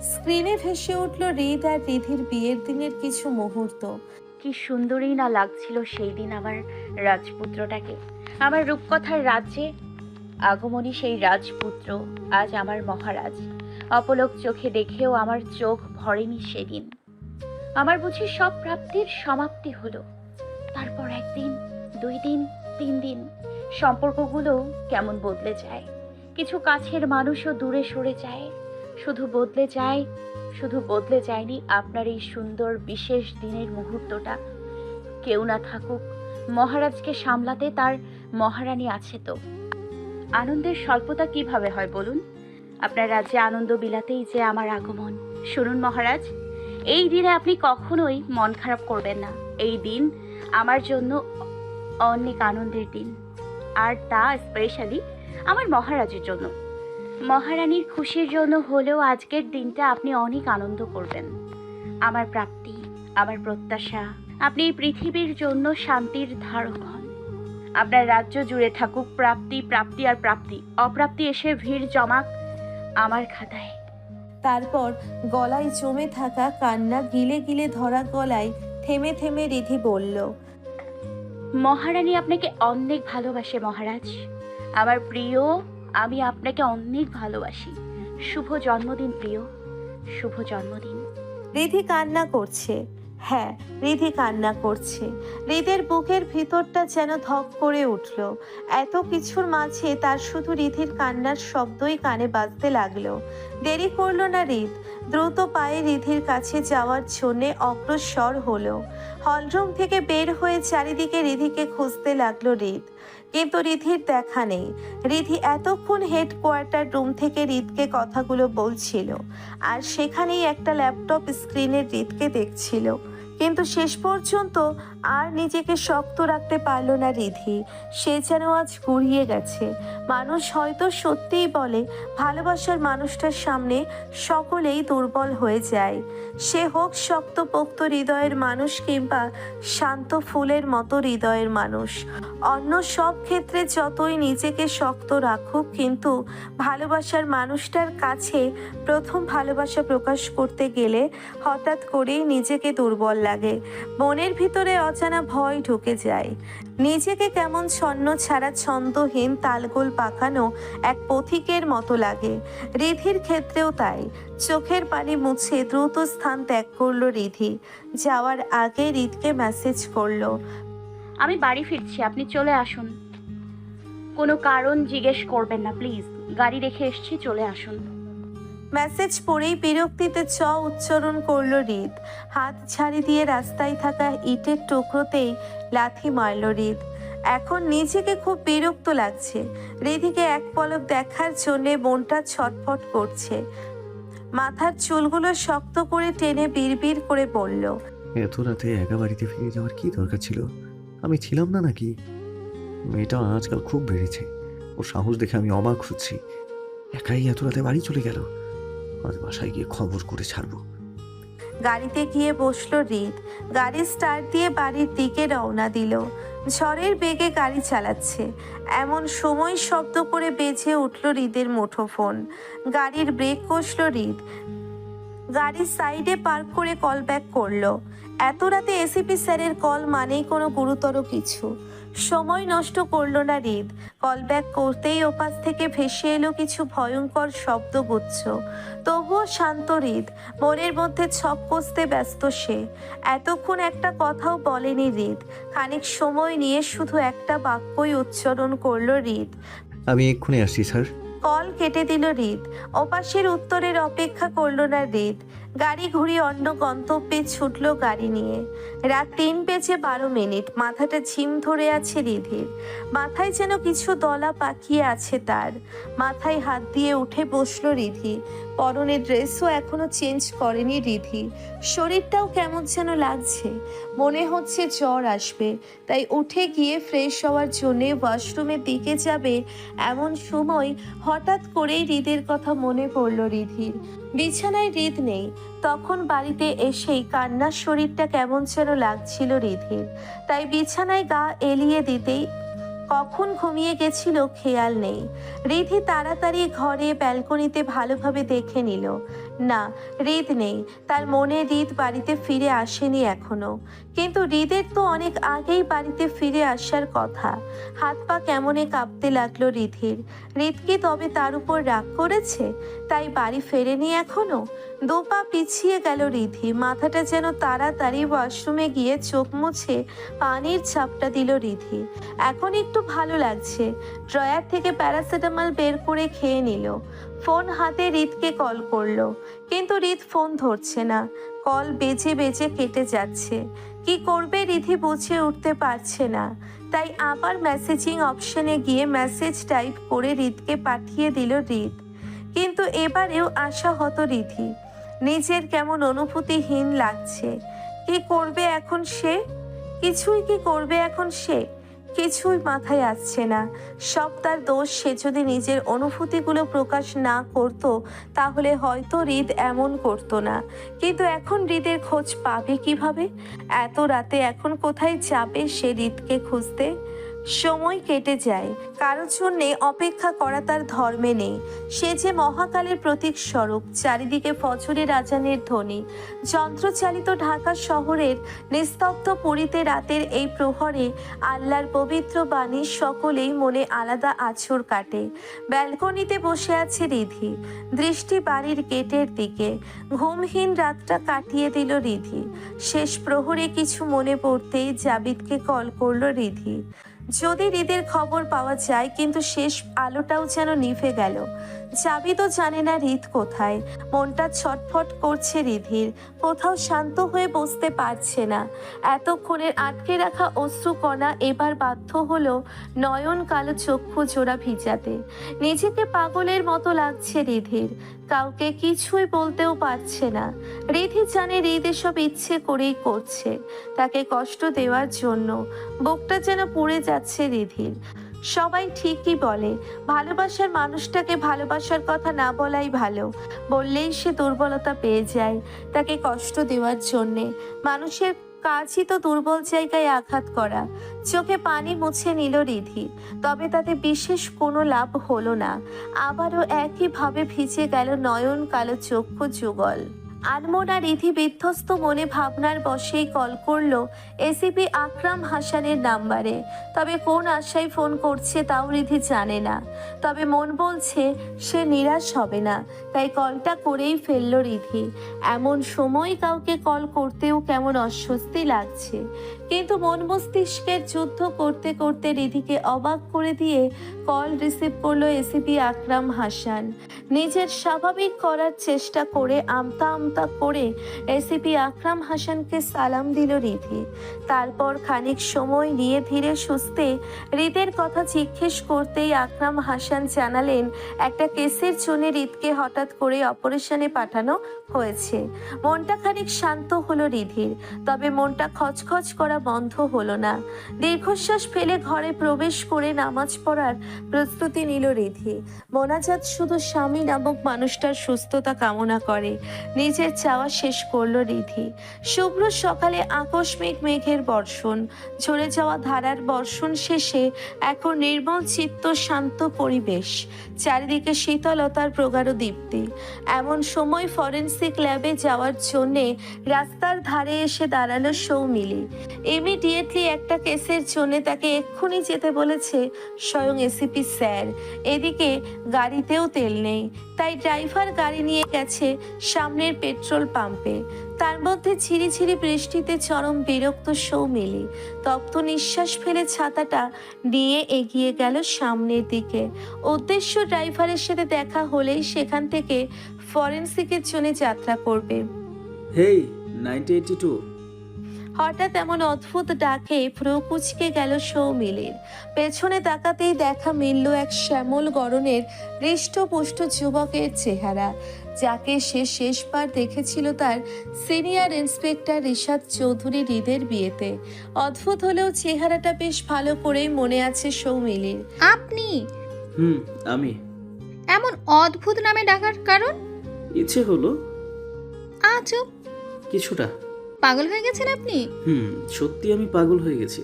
স্ক্রিনে ভেসে উঠল হৃদ আর রিধির বিয়ের দিনের কিছু মুহূর্ত। কি সুন্দরই না লাগছিল সেই দিন আমার রাজপুত্রটাকে। আমার রূপকথার রাজ্যে আগমনী সেই রাজপুত্র আজ আমার মহারাজ। অপলক চোখে দেখেও আমার চোখ ভরেনি সেদিন। আমার বুঝি সব প্রাপ্তির সমাপ্তি হলো। তারপর 1 দিন 2 দিন 3 দিন সম্পর্কগুলো কেমন বদলে যায়। কিছু কাছের মানুষও দূরে সরে যায়। শুধু বদলে যায়নি আপনার এই সুন্দর বিশেষ দিনের মুহূর্তটা। কেউ না থাকুক, মহারাজকে সামলাতে তার মহারানী আছে তো। আনন্দের স্বল্পতা কিভাবে হয় বলুন? আপনার রাজ্যে আনন্দ বিলাতেই যে আমার আগমন। শুনুন মহারাজ, এই দিনে আপনি কখনোই মন খারাপ করবেন না। এই দিন আমার জন্য অনেক আনন্দের দিন, আর তা স্পেশালি আমার মহারাজের জন্য। মহারানীর খুশির জন্য হলেও আজকের দিনটা আপনি অনেক আনন্দ করবেন। আমার প্রাপ্তি, আমার প্রত্যাশা, আপনি এই পৃথিবীর জন্য শান্তির ধারক হন। আপনার রাজ্য জুড়ে থাকুক প্রাপ্তি, প্রাপ্তি আর প্রাপ্তি। অপ্রাপ্তি এসে ভিড় জমাক আমার খাতায়। তারপর গলায় জমে থাকা কান্না গিলে গিলে ধরা গলায় থেমে থেমে রিধি বলল, মহারানী আপনাকে অনেক ভালোবাসে মহারাজ। আমার প্রিয়, আমি আপনাকে অনেক ভালোবাসি। শুভ জন্মদিন প্রিয়, শুভ জন্মদিন। রিধি কান্না করছে। হ্যাঁ, রিধি কান্না করছে। হৃদের বুকের ভিতরটা যেন ধক করে উঠল। এত কিছুর মাঝে তার শুধু রিধির কান্নার শব্দই কানে বাজতে লাগলো। দেরি করলো না হৃদ, দ্রুত পায়ে রিধির কাছে যাওয়ার জন্যে অগ্রসর হলো। হলরুম থেকে বের হয়ে চারিদিকে রিধিকে খুঁজতে লাগলো হৃদ, কিন্তু রিধির দেখা নেই। রিধি এতক্ষণ হেডকোয়ার্টার রুম থেকে হৃদকে কথাগুলো বলছিল, আর সেখানেই একটা ল্যাপটপ স্ক্রিনে হৃদকে দেখছিল। কিন্তু শেষ পর্যন্ত আর নিজেকে শক্ত রাখতে পারল না রিধি। সে যেন আজ গুড়িয়ে গেছে। মানুষ হয়তো সত্যিই বলে, ভালোবাসার মানুষটার সামনে সকলেই দুর্বল হয়ে যায়। সে হোক শক্তপোক্ত হৃদয়ের মানুষ কিংবা শান্ত ফুলের মতো হৃদয়ের মানুষ। অন্য সব ক্ষেত্রে যতই নিজেকে শক্ত রাখুক, কিন্তু ভালোবাসার মানুষটার কাছে প্রথম ভালোবাসা প্রকাশ করতে গেলে হঠাৎ করেই নিজেকে দুর্বল লাগে। মনের ভিতরে অজানা ভয় ঢুকে যায়। নিজেকে কেমন ছন্ন ছাড়া ছন্দহীন তালগোল পাকানো এক পথিকের মতো লাগে। রিধির ক্ষেত্রেও তাই। চোখের পানি মুছে দ্রুত স্থান ত্যাগ করলো রিধি। যাওয়ার আগে হৃদকে মেসেজ করলো, আমি বাড়ি ফিরছি, আপনি চলে আসুন। কোনো কারণ জিজ্ঞেস করবেন না প্লিজ, গাড়ি রেখে এসছি, চলে আসুন। মেসেজ পড়েই বিরক্তিতে উচ্চারণ করলো হৃদ। হাত ঝাড়ি দিয়ে রাস্তায় থাকা ইটের টুকরোতেই লাথি মারল হৃদ। এখন নিজেকে খুব বিরক্ত লাগছে। রিধিকে এক পলক দেখার জন্যে মনটা ছটফট করছে। মাথার চুলগুলো শক্ত করে টেনে বিড়বিড় করে বলল, এত রাতে একা বাড়িতে ফিরে যাওয়ার কি দরকার ছিল? আমি ছিলাম না নাকি? মেয়েটা আজকাল খুব বেড়েছে। ওর সাহস দেখে আমি অবাক হচ্ছি। একাই এত রাতে বাড়ি চলে গেল। আজ বাসায় গিয়ে খবর করে ছাড়বো। গাড়িতে গিয়ে বসলো হৃদ। গাড়ি স্টার্ট দিয়ে বাড়ির দিকে রওনা দিল। ঝড়ের বেগে গাড়ি চালাচ্ছে এমন সময় শব্দ করে বেজে উঠল হৃদের মুঠোফোন। গাড়ির ব্রেক কষল হৃদ। গাড়ির সাইডে পার্ক করে কল ব্যাক করলো। এত রাতে এসিপি স্যারের কল মানেই কোনো গুরুতর কিছু। সময় নষ্ট করলো না হৃদ। কল ব্যাক করতেই ওপাশ থেকে ভেসে এলো কিছু ভয়ঙ্কর শব্দগুচ্ছ। তবুও শান্ত হৃদ। মনের মধ্যে ছক কষতে ব্যস্ত সে। এতক্ষণ একটা কথাও বলেনি হৃদ। খানিক সময় নিয়ে শুধু একটা বাক্যই উচ্চারণ করলো হৃদ। আমি এক্ষুনি আসছি স্যার। কল কেটে দিল হৃদ। ওপাশের উত্তরের অপেক্ষা করলো না হৃদ। গাড়ি ঘুরিয়ে অন্য গন্তব্যে ছুটলো গাড়ি নিয়ে। রাত 3:12। মাথাটা ঝিম ধরে আছে রিধির। মাথায় যেন কিছু দলা পাকিয়ে আছে তার। মাথায় হাত দিয়ে উঠে বসলো রিধি। পরনের ড্রেসও এখনো চেঞ্জ করেনি রিধি। শরীরটাও কেমন যেন লাগছে। মনে হচ্ছে জ্বর আসবে। তাই উঠে গিয়ে ফ্রেশ হওয়ার জন্যে ওয়াশরুমের দিকে যাবে এমন সময় হঠাৎ করেই হৃদের কথা মনে পড়ল রিধির। বিছানায় হৃদ নেই। তখন বাড়িতে এসেই কান্নার শরীরটা কেমন যেন লাগছিল রিধির। তাই বিছানায় গা এলিয়ে দিতেই কখন ঘুমিয়ে গেছিল খেয়াল নেই। রিধি তাড়াতাড়ি ঘরে ব্যালকনিতে ভালোভাবে দেখে নিল। না, হৃদ নেই। তার মনে হৃদ বাড়িতে ফিরে আসেনি এখনো। কিন্তু হৃদের তো অনেক আগেই বাড়িতে ফিরে আসার কথা। হাত পা কেমনে কাঁপতে লাগলো রিধির। হৃদ কি তবে তার উপর রাগ করেছে তাই বাড়ি ফেরেনি এখনো? দুপা পিছিয়ে গেল রিধি। মাথাটা যেন তাড়াতাড়ি ওয়াশরুমে গিয়ে চোখ মুছে পানির ছাপটা দিল রিধি। এখন একটু ভালো লাগছে। ড্রয়ার থেকে প্যারাসিটামল বের করে খেয়ে নিল। ফোন হাতে হৃদকে কল করলো, কিন্তু হৃদ ফোন ধরছে না। কল বেজে বেজে কেটে যাচ্ছে। কি করবে রিধি বুঝে উঠতে পারছে না। তাই আবার মেসেজিং অপশনে গিয়ে মেসেজ টাইপ করে হৃদকে পাঠিয়ে দিল হৃদ। কিন্তু এবারেও আশাহত রিধি। নিজের কেমন অনুভূতিহীন লাগছে। কি করবে এখন সে? কি করবে এখন সে? কিছুই মাথায় আসছে না। সব তার দোষ। সে যদি নিজের অনুভূতিগুলো প্রকাশ না করত তাহলে হয়তো হৃদ এমন করতো না। কিন্তু এখন হৃদের খোঁজ পাবে কিভাবে? এত রাতে এখন কোথায় যাবে সে হৃদকে খুঁজতে? সময় কেটে যায়, কারোর জন্যে অপেক্ষা করা তার ধর্মে নেই। সে যে মহাকালের প্রতীক স্বরূপ। চারিদিকে ফজরের আজানের ধ্বনি। যন্ত্রচালিত ঢাকা শহরের নিস্তব্ধ পুরীতে রাতের এই প্রহরে আল্লাহর পবিত্র বাণী সকলেই মনে আলাদা আছর কাটে। ব্যালকনিতে বসে আছে রিধি, দৃষ্টি বাড়ির গেটের দিকে। ঘুমহীন রাতটা কাটিয়ে দিল রিধি। শেষ প্রহরে কিছু মনে পড়তেই জাবিদকে কল করলো রিধি। যদি হৃদের খবর পাওয়া যায়, কিন্তু শেষ আলোটাও যেন নিভে গেল। জাবিদও জানে না হৃদ কোথায়। মনটা ছটফট করছে রিধির, কোথাও শান্ত হয়ে বসতে পারছে না। এতক্ষণের আটকে রাখা অশ্রুকণা এবার বাধ্য হলো নয়ন কালো চক্ষু জোড়া ভিজাতে। নিজেকে পাগলের মতো লাগছে রিধির, কাউকে কিছুই বলতেও পারছে না। রিধি জানে হৃদ এসব ইচ্ছে করেই করছে, তাকে কষ্ট দেওয়ার জন্য। বুকটা যেন পুড়ে যাচ্ছে রিধির। সবাই ঠিকই বলে, ভালোবাসার মানুষটাকে ভালোবাসার কথা না বলাই ভালো। বললেই সে দুর্বলতা পেয়ে যায় তাকে কষ্ট দেওয়ার জন্যে। মানুষের কাজই তো দুর্বল জায়গায় আঘাত করা। চোখে পানি মুছে নিল রিধি, তবে তাতে বিশেষ কোনো লাভ হলো না। আবারও একইভাবে ভিজে গেল নয়ন কালো চক্ষু যুগল। আনমনা রিধি বিধ্বস্ত মনে ভাবনার বশেই কল করলো এসিপি আকরাম হাসানের নাম্বারে। তবে কোন আশায় ফোন করছে তাও রিধি জানে না। তবে মন বলছে সে নিরাশ হবে না, তাই কলটা করেই ফেললো রিধি। এমন সময় কাউকে কল করতেও কেমন অস্বস্তি লাগছে, কিন্তু মন মস্তিষ্কের যুদ্ধ করতে করতে রিধিকে অবাক করে দিয়ে কল রিসিভ করলো এসিপি আকরাম হাসান। নিজের স্বাভাবিক করার চেষ্টা করে আমতা আমতা করে এসিপি আকরাম হাসানকে সালাম দিল রিধি। তারপর খানিক সময় নিয়ে ধীরে সুস্থে হৃদের কথা জিজ্ঞেস করতেই আকরাম হাসান জানালেন একটা কেসের জন্য হৃদকে হঠাৎ করে অপারেশনে পাঠানো হয়েছে। মনটা খানিক শান্ত হলো রিধির, তবে মনটা খচখচ করা বন্ধ হলো না। দীর্ঘশ্বাস ফেলে ঘরে প্রবেশ করে নামাজ পড়ার প্রস্তুতি নিল রিধি। মোনাজাত শুধু স্বামী নামক মানুষটার সুস্থতা কামনা করে। নিজের চাওয়া শেষ করলো রিধি। শুভ্র সকালে আকস্মিক মেঘের বর্ষণ, ঝরে যাওয়া ধারার বর্ষণ শেষে এখন নির্মল চিত্ত শান্ত পরিবেশ, চারিদিকে শীতলতার প্রগাঢ় দীপ্তি। এমন সময় ফরেন্সিক ল্যাবে যাওয়ার জন্যে রাস্তার ধারে এসে দাঁড়ালো সৌমিলি। ইমিডিয়েটলি একটা কেসের জন্যে তাকে এক্ষুনি যেতে বলেছে স্বয়ং এসিপি স্যার। এদিকে গাড়িতেও তেল নেই, তাই ড্রাইভার গাড়ি নিয়ে গেছে সামনের পেট্রোল পাম্পে। তার মধ্যে ঝিরিঝিরি বৃষ্টিতে চরম বিরক্ত সৌমিলি তপ্ত নিঃশ্বাস ফেলে ছাতাটা নিয়ে এগিয়ে গেল সামনের দিকে। উদ্দেশ্য ড্রাইভারের সাথে দেখা হলেই সেখান থেকে ফরেন্সিকের জন্য যাত্রা করবে। হেই 9082। হঠাৎ এমন অদ্ভুত ডাকে ভ্রু কুঁচকে গেল সৌমিলির। পেছনে তাকাতেই দেখা মিলল এক শ্যামল গড়নের হৃষ্টপুষ্ট যুবকের চেহারা, যাকে সে শেষবার দেখেছিল তার সিনিয়র ইন্সপেক্টর রিশাদ চৌধুরী হৃদের বিয়েতে। অদ্ভুত হলেও চেহারাটা বেশ ভালো করেই মনে আছে সৌমিলির। আপনি আমি। এমন অদ্ভুত নামে ডাকার কারণ? ইচ্ছে হলো। আজব, কিছুটা। পাগল হয়ে গেছেন আপনি? সত্যি আমি পাগল হয়ে গেছি।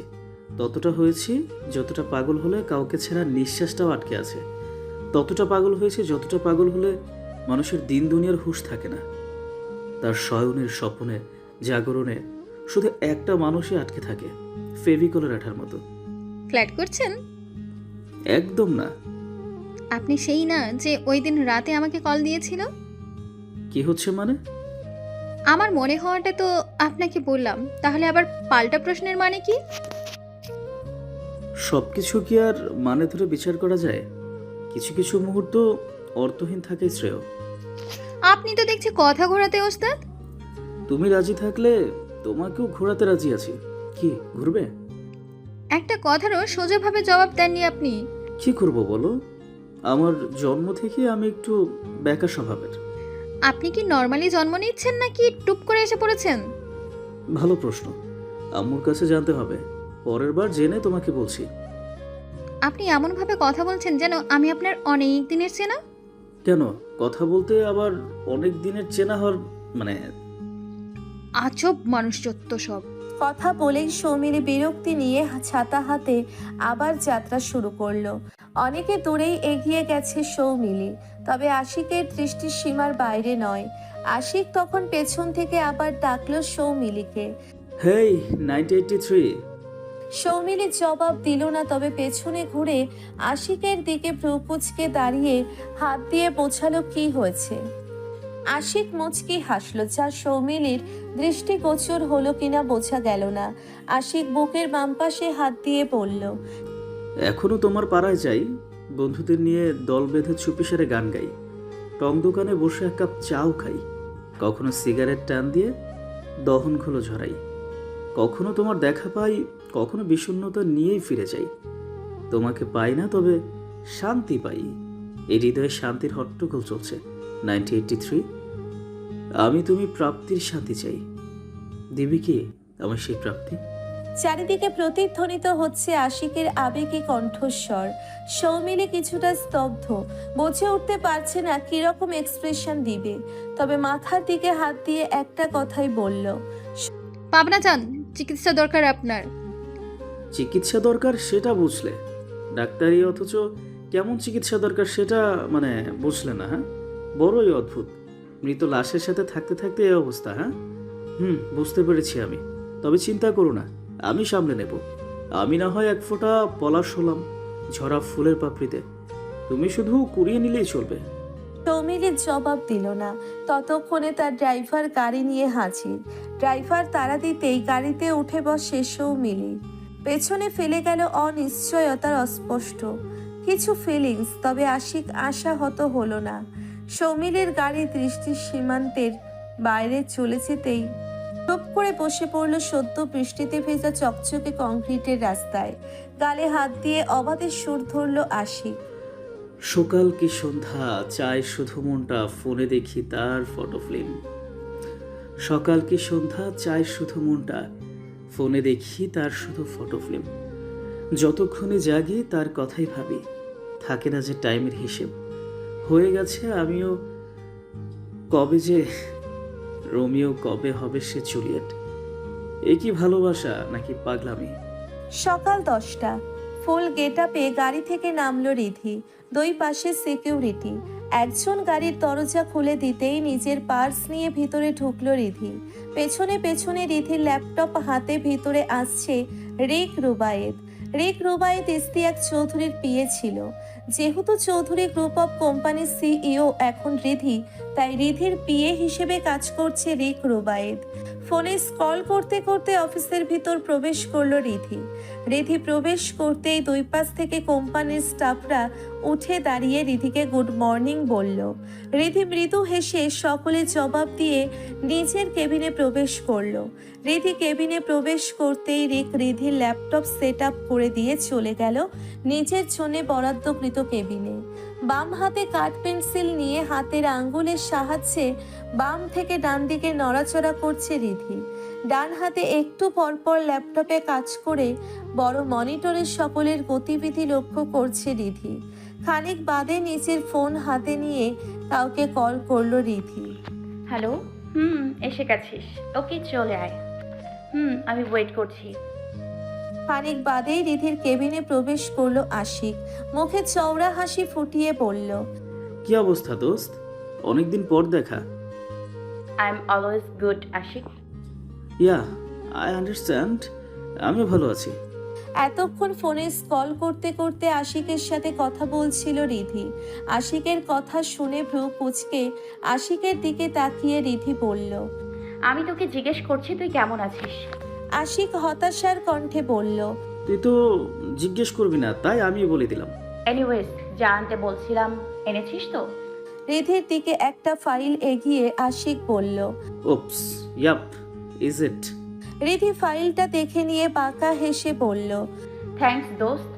ততটা হয়েছি যতটা পাগল হলে কাউকে ছেড়া নিঃশ্বাসটাও আটকে আছে। ততটা পাগল হয়েছে যতটা পাগল হলে মানুষের দিন দুনিয়ার হুঁশ থাকে না। তার শয়নের স্বপ্নে জাগরণে শুধু একটা মানুষই আটকে থাকে, ফেভিকলের আঠার মতো। ফ্ল্যাট করছেন? একদম না। আপনি সেই না যে ওই দিন রাতে আমাকে কল দিয়েছিল? কি হচ্ছে মানে? আমার মনে হওয়াটা তো আপনাকে বললাম, তাহলে আবার পাল্টা প্রশ্নের মানে কি? সবকিছু কি আর মানে ধরে বিচার করা যায়? কিছু কিছু মুহূর্ত অর্থহীন থাকে শ্রেয়। আপনি তো দেখছি কথা ঘোরাতে ওস্তাদ। তুমি রাজি থাকলে তোমাকেও ঘোরাতে রাজি আছি। কি ঘুরবে? একটা কথারও সোজাভাবে জবাব দেননি আপনি। কি করব বলো? আমার জন্ম থেকে আমি একটু বেকা স্বভাবের। আপনি কি নর্মালি জন্ম নিচ্ছেন নাকি টুপ করে এসে পড়েছেন? ভালো প্রশ্ন, আম্মুর কাছে জানতে হবে। পরের বার জেনে তোমাকে বলছি। আপনি এমনভাবে কথা বলছেন যেন আমি আপনার অনেক দিনের চেনা। কেন কথা বলতে আবার অনেক দিনের চেনা হওয়ার মানে? আজব মানুষ যত সব। কথা বলেই সৌমিলি বিরক্তি নিয়ে ছাতা হাতে আবার যাত্রা শুরু করলো। অনেকে দূরেই এগিয়ে গেছে সৌমিলি, তবে আশিকের দৃষ্টির সীমার বাইরে নয়। আশিক তখন পেছন থেকে আবার ডাকলো সৌমিলিকে। হেই 1983। সৌমিলি জবাব দিল না, তবে পেছনে ঘুরে আশিকের দিকে ভ্রু কুঁচকে দাঁড়িয়ে হাত দিয়ে বোঝালো কি হয়েছে। আশিক মুচকি হাসলো, যা সৌমিলির দৃষ্টিগোচর হলো কিনা বোঝা গেল না। আশিক বুকের বাম পাশে হাত দিয়ে বলল, এখনো তোমার পাড়ায় যাই, বন্ধুদের নিয়ে দল বেঁধে চুপিসারে গান গাই, টং দোকানে বসে এক কাপ চাও খাই, কখনো সিগারেট টান দিয়ে দহনগুলো ঝরাই, কখনো তোমার দেখা পাই, কখনো বিষণ্ণতা নিয়েই ফিরে যাই। তোমাকে পাই না, তবে শান্তি পাই। এই হৃদয়ে শান্তির হট্টগোল চলছে। 1983। আমি তুমি প্রাপ্তির শান্তি চাই। দিবি কি আমার সেই প্রাপ্তি? চারিদিকে প্রতিধ্বনিত হচ্ছে আশিকের আবেগী কণ্ঠস্বর। সৌমিলি কিছুটা স্তব্ধ, বুঝে উঠতে পারছে না কিরকম এক্সপ্রেশন দিবে, তবে মাথার দিকে হাত দিয়ে একটা কথাই বলল, পাবনা যান, চিকিৎসা দরকার আপনার। চিকিৎসা দরকার সেটা বুঝলে, ডাক্তারি অথচ কেমন চিকিৎসা দরকার সেটা মানে বুঝলে না। হ্যাঁ, বড়ই অদ্ভুত। মৃত লাশের সাথে থাকতে থাকতে এই অবস্থা। হ্যাঁ, বুঝতে পেরেছি আমি। তবে চিন্তা করো না, আমি সামলে নেব। আমি না হয় এক ফোঁটা পলাশ হলাম ঝরা ফুলের পাপড়িতে, তুমি শুধু কুড়িয়ে নিলেই চলবে। সৌমিলি জবাব দিল না। ততক্ষণে তার ড্রাইভার গাড়ি নিয়ে হাজির। ড্রাইভার তাড়া দিতেই গাড়িতে উঠে বসে সৌমিলি। পেছনে ফেলে গেল অনিশ্চয়তার অস্পষ্ট কিছু ফিলিংস, তবে আশিক আশাহত হলো না। সৌমিলির গাড়ি দৃষ্টির সীমান্তের বাইরে চলে যেতেই টুপ করে বসে পড়ল সদ্য বৃষ্টিতে ভেজা চকচকে কংক্রিটের রাস্তায়। গালে হাত দিয়ে অবাধে সুর ধরল আশিক। সকাল কি সন্ধ্যা চায় শুধু মনটা, ফোনে দেখি তার ফটো ফিল্ম। সকাল কি সন্ধ্যা চায় শুধু মনটা, ফোনে দেখি তার শুধু ফটো ফিল্ম। যতক্ষণে জাগি তার কথাই ভাবি, থাকে না যে টাইমের হিসেব। হয়ে গেছে আমিও কবে যে রোমিও, কবে হবে সে জুলিয়েট। এ কি ভালোবাসা নাকি পাগলামি? সকাল 10টা। ফুল গেটআপে গাড়ি থেকে নামলো রিধি। দুই পাশে সিকিউরিটি। একজন গাড়ির দরজা খুলে দিতেই নিজের পার্স নিয়ে ভিতরে ঢুকলো রিধি। পেছনে পেছনে রিধির ল্যাপটপ হাতে ভিতরে আসছে রিক রুবায়েত। রিক রুবায়েত ইস্তিয়াক চৌধুরীর পিএ ছিল। যেহেতু চৌধুরী গ্রুপ অফ কোম্পানির সিইও এখন রিধি, তাই রিধির পিএ হিসেবে কাজ করছে রিক রুবায়েত। ফোনে স্ক্রল করতে করতে অফিসের ভিতর প্রবেশ করলো রিধি। রিধি প্রবেশ করতেই দুই পাশ থেকে কোম্পানির স্টাফরা উঠে দাঁড়িয়ে রিধিকে গুড মর্নিং বলল। রিধি মৃদু হেসে সকলে জবাব দিয়ে নিজের কেবিনে প্রবেশ করলো। রিধি কেবিনে প্রবেশ করতেই রিধির ল্যাপটপ সেট আপ করে দিয়ে চলে গেল নিজের জন্য বরাদ্দকৃত কেবিনে। বাম হাতে কাঠ পেন্সিল নিয়ে হাতের আঙ্গুলের সাহায্যে বাম থেকে ডান দিকে নড়াচড়া করছে রিধি। ডান হাতে একটু পরপর ল্যাপটপে কাজ করে বড় মনিটরের সকলের গতিবিধি লক্ষ্য করছে রিধি। খানিক বাদে নিজের ফোন হাতে নিয়ে কাউকে কল করলো রিধি। হ্যালো, এসে গেছিস? ওকে, চলে আয়। আমি ওয়েট করছি। খানিক বাদেই রিধির কেবিনে প্রবেশ করলো আশিক। মুখে চওড়া হাসি ফুটিয়ে বলল, কি অবস্থা দোস্ত, অনেকদিন পর দেখা। I am always good Ashiq. Yeah, I understand. আমিও ভালো আছি। এতক্ষণ ফোনে কল করতে করতে আশিকের সাথে কথা বলছিল রিধি। আশিকের কথা শুনে ভ্রু কুঁচকে আশিকের দিকে তাকিয়ে রিধি বলল, আমি তোকে জিজ্ঞেস করছি তুই কেমন আছিস। আশিক হতাশার কণ্ঠে বলল, তুই তো জিজ্ঞেস করবি না, তাই আমি বলে দিলাম। এনিওয়েজ, যা আনতে বলছিলাম এনেছিস তো? রিধির দিকে একটা ফাইল এগিয়ে আশিক বলল। Oops, yup, is it? Riddhi ফাইলটা দেখে নিয়ে বাঁকা হেসে বলল, থ্যাঙ্কস দোস্ত।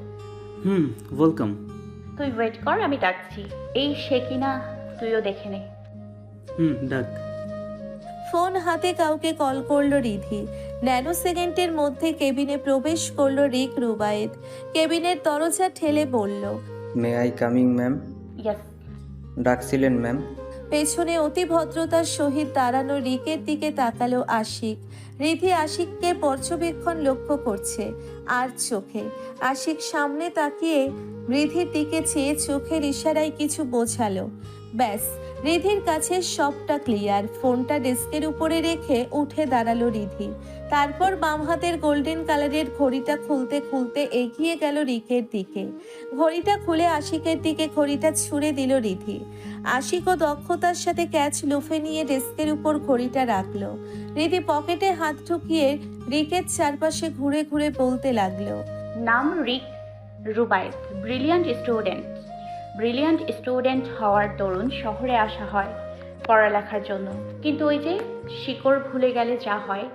ওয়েলকাম। তুই ওয়েট কর, আমি ডাকছি। এই সে কিনা, তুইও দেখে নে। ডাক। ফোন হাতে কাউকে কল করলো রিধি। ন্যানো সেকেন্ডের মধ্যে কেবিনে প্রবেশ করলো রিক রুবায়েত। কেবিনের দরজা ঠেলে বলল, may I coming ma'am? Yes. ডাকছিলেন ম্যাম? পেছনে অতি ভদ্রতার সহিত দাঁড়ানো রিকের দিকে তাকালো আশিক। রিধি আশিককে পর্যবেক্ষণ লক্ষ্য করছে আর চোখে। আশিক সামনে তাকিয়ে রিধির দিকে চেয়ে চোখের ইশারায় কিছু বোঝালো। ব্যাস, রিধির কাছে সবটা ক্লিয়ার। ফোনটা ডেস্কের উপরে রেখে উঠে দাঁড়ালো রিধি। তারপর বাম হাতের গোল্ডেন কালারের ঘড়িটা খুলতে খুলতে এগিয়ে গেল রিকের দিকে। ঘড়িটা খুলে আশিকের দিকে ঘড়িটা ছুঁড়ে দিল রিধি। আশিকও দক্ষতার সাথে ক্যাচ লুফে নিয়ে ডেস্কের উপর ঘড়িটা রাখলো। রিধি পকেটে হাত ঢুকিয়ে রিকের চারপাশে ঘুরে ঘুরে বলতে লাগলো। নাম রিক রুবায়েত, ব্রিলিয়ান্ট স্টুডেন্ট হওয়ার দরুন শহরে আসা হয় পড়ালেখার জন্য। কিন্তু ওই যে শিকড় ভুলে গেলে যা হয়,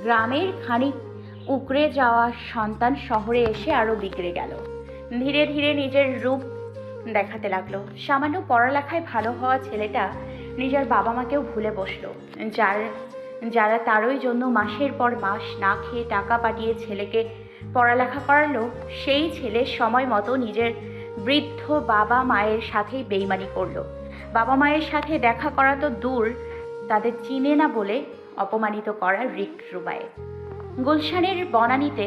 গ্রামের খানিক উকড়ে যাওয়া সন্তান শহরে এসে আরও বিগড়ে গেল। ধীরে ধীরে নিজের রূপ দেখাতে লাগলো। সামান্য পড়ালেখায় ভালো হওয়া ছেলেটা নিজের বাবা মাকেও ভুলে বসলো, যারা তারই জন্য মাসের পর মাস না খেয়ে টাকা পাঠিয়ে ছেলেকে পড়ালেখা করালো। সেই ছেলে সময় মতো নিজের বৃদ্ধ বাবা মায়ের সাথেই বেইমানি করলো। বাবা মায়ের সাথে দেখা করা তো দূর, তাদের চিনে না বলে অপমানিত করা রিক রুবায়েত। গুলশানের বনানীতে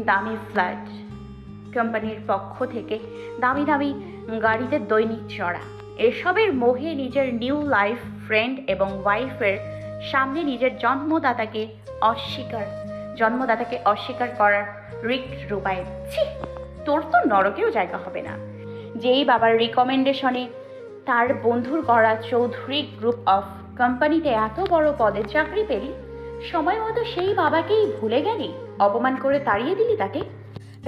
দামি ফ্ল্যাট, কোম্পানির পক্ষ থেকে দামি দামি গাড়িতে দৈনিক চড়া, এসবের মোহে নিজের নিউ লাইফ ফ্রেন্ড এবং ওয়াইফের সামনে নিজের জন্মদাতাকে অস্বীকার করার রিক রুবায়েত। ছি, তোর তো নরকেও জায়গা হবে না। যেই বাবার রিকমেন্ডেশনে তার বন্ধুর করা চৌধুরী গ্রুপ অফ কোম্পানিতে এত বড় পদে চাকরি পেলি, সময় মতো সেই বাবাকেই ভুলে গেলি, অপমান করে তাড়িয়ে দিলি তাকে।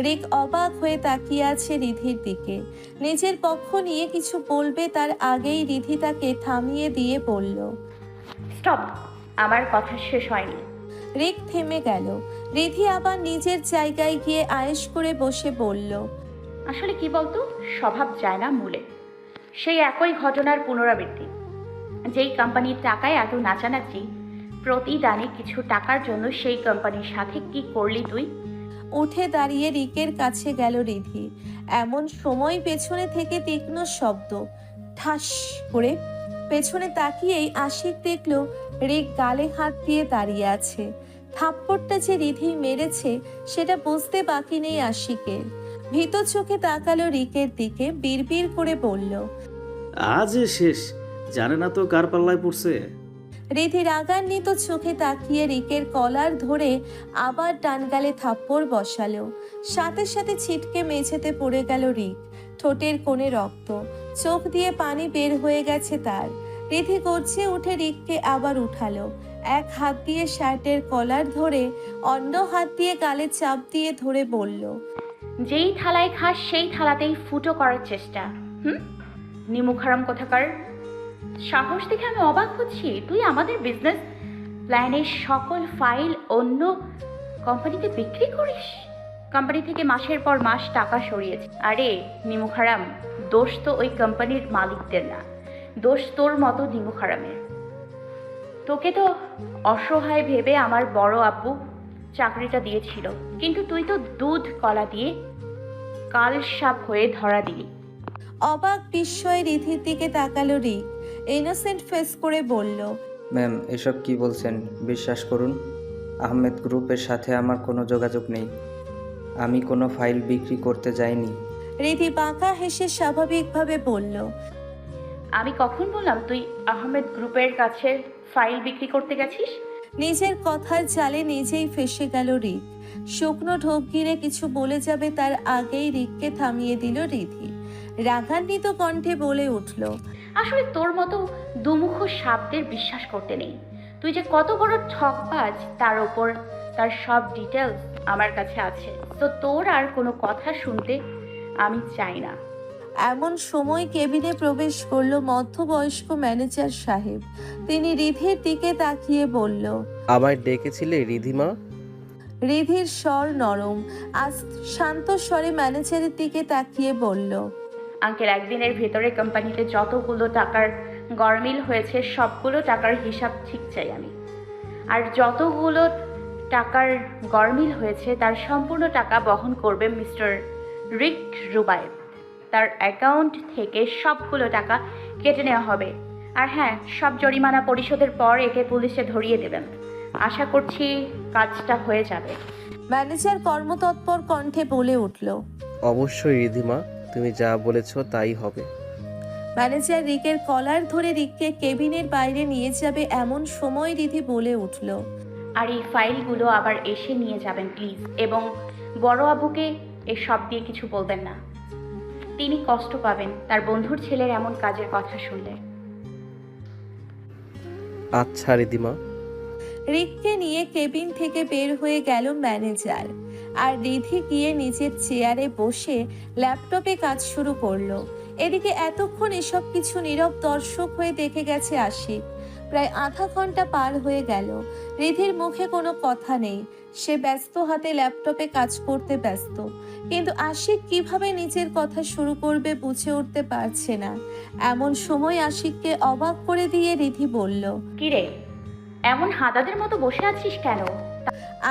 রিক অবাক হয়ে তাকিয়ে আছে রিধির দিকে। নিজের পক্ষ নিয়ে কিছু বলবে তার আগেই রিধি তাকে থামিয়ে দিয়ে বলল। স্টপ, আমার কথা শেষ হয়নি। রিক থেমে গেল। রিধি আবার নিজের জায়গায় গিয়ে আয়েশ করে বসে বলল। আসলে কি বলতো, স্বভাব যায় না মূলে। সেই একই ঘটনার পুনরাবৃত্তি। যেই কোম্পানির টাকায় এত নাচানাচি, প্রতিদানে কিছু টাকার জন্য সেই কোম্পানির সাথে কি করলি তুই? উঠে দাঁড়িয়ে রিকের কাছে গেল রিধি। এমন সময় পেছনে থেকে তীক্ষ্ণ শব্দ, ঠাস করে। পেছনে তাকিয়েই আশিক দেখল রিক গালে হাত দিয়ে দাঁড়িয়ে আছে। থাপ্পড়টা যে রিধি মেরেছে সেটা বুঝতে বাকি নেই আশিকের। ভীত চোখে তাকালো রিকের দিকে, বিড়বিড় করে বলল। আজ শেষ, জানে না তো কার পাল্লায় পড়ছে। রিধি রাগান্বিত চোখে তাকিয়ে রিকের কলার ধরে আবার ডান গালে থাপ্পড় বসালো। সাথে সাথে ছিটকে মেঝেতে পড়ে গেল রিক। ঠোঁটের কোণে রক্ত, চোখ দিয়ে পানি বের হয়ে গেছে তার। রিধি গর্জে উঠে রিককে আবার উঠালো। এক হাত দিয়ে শার্টের কলার ধরে, অন্য হাত দিয়ে গালে চাপ দিয়ে ধরে বলল। যেই থালায় খাস সেই থালাতেই ফুটো করার চেষ্টা। নিমুখারাম কোথাকার। সাহস দেখে আমি অবাক হচ্ছি, তুই আমাদের বিজনেস প্ল্যানের সকল ফাইল অন্য কোম্পানিতে বিক্রি করিস। কোম্পানি থেকে মাসের পর মাস টাকা সরিয়েছে। আরে নিমুখারাম, দোষ তো ওই কোম্পানির মালিকদের না, দোষ তোর মতো নিমুখারামের। তোকে তো অসহায় ভেবে আমার বড় আব্বু চাকরিটা দিয়েছিল, কিন্তু তুই তো দুধ কলা দিয়ে কাল সাপ হয়ে ধরা দিলি। অবাক বিস্ময়ে রিধির দিকে তাকালো রিক। ইনোসেন্ট ফেস করে বলল। ম্যাম, এসব কি বলছেন? বিশ্বাস করুন, আহমেদ গ্রুপের সাথে আমার কোনো যোগাযোগ নেই। আমি কোনো ফাইল বিক্রি করতে যাইনি। রিধি বাঁকা হেসে স্বাভাবিকভাবে বলল। আমি কখন বললাম তুই আহমেদ গ্রুপের কাছে ফাইল বিক্রি করতে গেছিস? নিজের কথার জালে নিজেই ফেসে গেল রিক। শুকনো ঢোক গিলে কিছু বলে যাবে তার আগেই রিককে থামিয়ে দিল রিধি। রাগান্বিত কণ্ঠে বলে উঠল। আসলে তোর মতো দুমুখ সাপদের বিশ্বাস করতে নেই। তুই যে কত বড় ঠকবাজ তার ওপর তার সব ডিটেলস আমার কাছে আছে। তো তোর আর কোনো কথা শুনতে আমি চাই না। এমন সময় কেবিনে প্রবেশ করলো মধ্যবয়স্ক ম্যানেজার সাহেব। তিনি রিধির দিকে তাকিয়ে বলল। আমায় ডেকেছিলে রিধিমা? রিধির স্বর নরম, আজ শান্ত স্বরে ম্যানেজারের দিকে তাকিয়ে বলল। আঙ্কেল, একদিনের ভেতরে কোম্পানিতে যতগুলো টাকার গরমিল হয়েছে সবগুলো টাকার হিসাব ঠিক চাই আমি। আর যতগুলো টাকার গরমিল হয়েছে তার সম্পূর্ণ টাকা বহন করবে মিস্টার রিক রুবায়েত। তার অ্যাকাউন্ট থেকে সবগুলো টাকা কেটে নেওয়া হবে। আর হ্যাঁ, সব জরিমানা পরিশোধের পর একে পুলিশে ধরিয়ে দেবেন। আশা করছি কাজটা হয়ে যাবে। ম্যানেজার কর্মতৎপর কণ্ঠে বলে উঠল। অবশ্যই রিধিমা, তুমি যা বলেছো তাই হবে। ম্যানেজার রিকের কলার ধরে রিককে কেবিনের বাইরে নিয়ে যাবে এমন সময় রিধি বলে উঠল। আর এই ফাইলগুলো আবার এসে নিয়ে যাবেন প্লিজ, এবং বড় আবুকে এসব দিয়ে কিছু বলবেন না। তিনি কষ্ট পাবেন তার বন্ধুর ছেলের এমন কাজের কথা শুনলে। আচ্ছা রিধিমা। রিককে নিয়ে কেবিন থেকে বের হয়ে গেল ম্যানেজার, আর রিধি গিয়ে নিজের চেয়ারে বসে ল্যাপটপে কাজ শুরু করলো। এদিকে এতক্ষণ এসব কিছু নীরব দর্শক হয়ে দেখে গেছে আশিক। প্রায় আধা ঘন্টা পার হয়ে গেল, রিধির মুখে কোনো কথা নেই। সে ব্যস্ত হাতে ল্যাপটপে কাজ করতে ব্যস্ত, কিন্তু আশিক কিভাবে নিজের কথা শুরু করবে বুঝে উঠতে পারছে না। এমন সময় আশিককে অবাক করে দিয়ে রিধি বলল। কিরে, এমন হাদাদের মতো বসে আছিস কেন?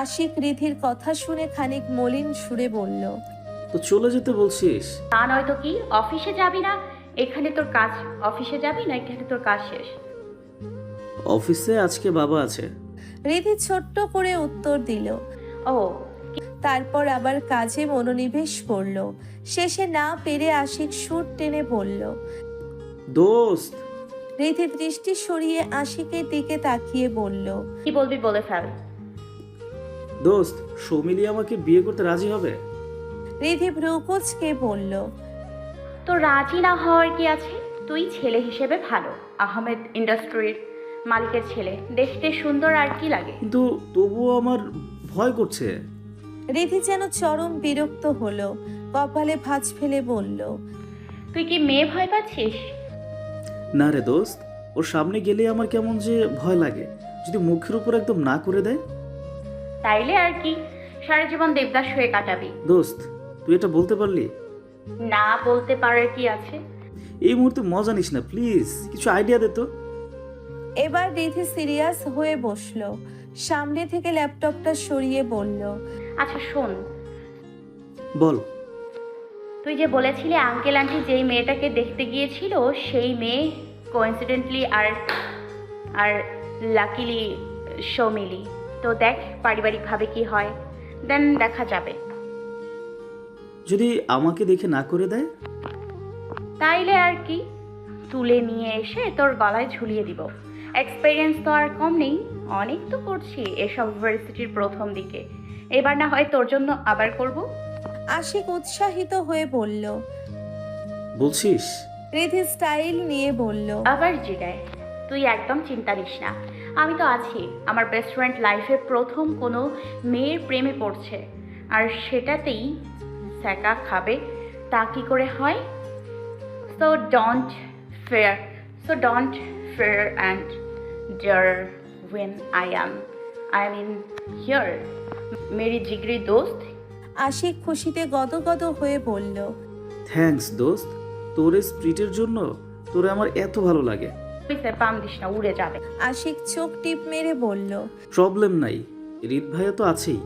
আশিক রিধির কথা শুনে খানিক মলিন সুরে বলল। তো চলে যেতে বলছিস? তা নয়তো কি, অফিসে যাবি না? এখানে তোর কাজ, অফিসে যাবি না এখানে তোর কাজ শেষ? অফিসে আজকে বাবা আছে। রিধি ছোট্ট করে উত্তর দিল। ও, তারপর আবার কাজে মনোনিবেশ করলো। শেষে না পেরে আশিক সুর টেনে বলল। দোস্ত, রিধি দৃষ্টি সরিয়ে আশিকের দিকে তাকিয়ে বলল। কি বলবি বলে ফেল। দোস্ত, সৌমিলি আমাকে বিয়ে করতে রাজি হবে? রিধি ভ্রুকুচকে বলল। তো রাজি না হওয়ার কি আছে? তুই ছেলে হিসেবে ভালো, আহমেদ ইন্ডাস্ট্রির মালিকের ছেলে, দেখতে সুন্দর, আর কি লাগে? কিন্তু তবুও আমার ভয় করছে। রিধি যেন চরম বিরক্ত হলো, কপালে ভাঁজ ফেলে বলল। তুই কি মেয়ে ভয় পাচ্ছিস? না রে দোস্ত, ওর সামনে গেলে আমার কেমন যে ভয় লাগে, যদি মুখের উপর একদম না করে দেয়। তাইলে আর কি, সারা জীবন দেবদাস হয়ে কাটাবি। দোস্ত, তুই এটা বলতে পারলি? না বলতে পারার কি আছে? এই মুহূর্তে মজা নিস না প্লিজ, কিছু আইডিয়া দে তো। এবার রিধি সিরিয়াস হয়ে বসলো, সামনে থেকে ল্যাপটপটা সরিয়ে বলল। আচ্ছা শোন, বল। তুই যে বলেছিলি আঙ্কেল আন্টি যেই মেয়েটাকে দেখতে গিয়েছিল সেই মেয়ে কোইন্সিডেন্টলি আর লাকিলি সৌমিলি। তো দেখ পারিবারিকভাবে কি হয়, দেন দেখা যাবে। যদি আমাকে দেখে না করে দেয়? তাইলে আর কি, তুলে নিয়ে এসে তোর গলায় ঝুলিয়ে দিব। এক্সপেরিয়েন্স তো আর কম নেই, অনেক তো করছি এসব ইউনিভার্সিটির প্রথম দিকে। এবার না হয় তোর জন্য আবার করব। আশিক উৎসাহিত হয়ে বলল। বলছিস? রিধি স্টাইল নিয়ে বলল। আবার জিগায়, তুই একদম চিন্তা নিস না, আমি তো আছি। আমার বেস্ট ফ্রেন্ড লাইফে প্রথম কোনো মেয়ের প্রেমে পড়ছে, আর সেটাতেই স্যাকা খাবে, তা কি করে হয়? So don't fear and dare when I am in here, মেরি জিগরি দোস্ত। আশিক খুশিতে গদগদ হয়ে বলল। থ্যাঙ্কস দোস্ত, তোর এই স্প্রিটের জন্য তোরে আমার এত ভালো লাগে। পাম দিস না, উড়ে যাবে। আশিক চোখ টিপ মেরে বলল। প্রবলেম নাই, রিত ভাইয়া তো আছেই,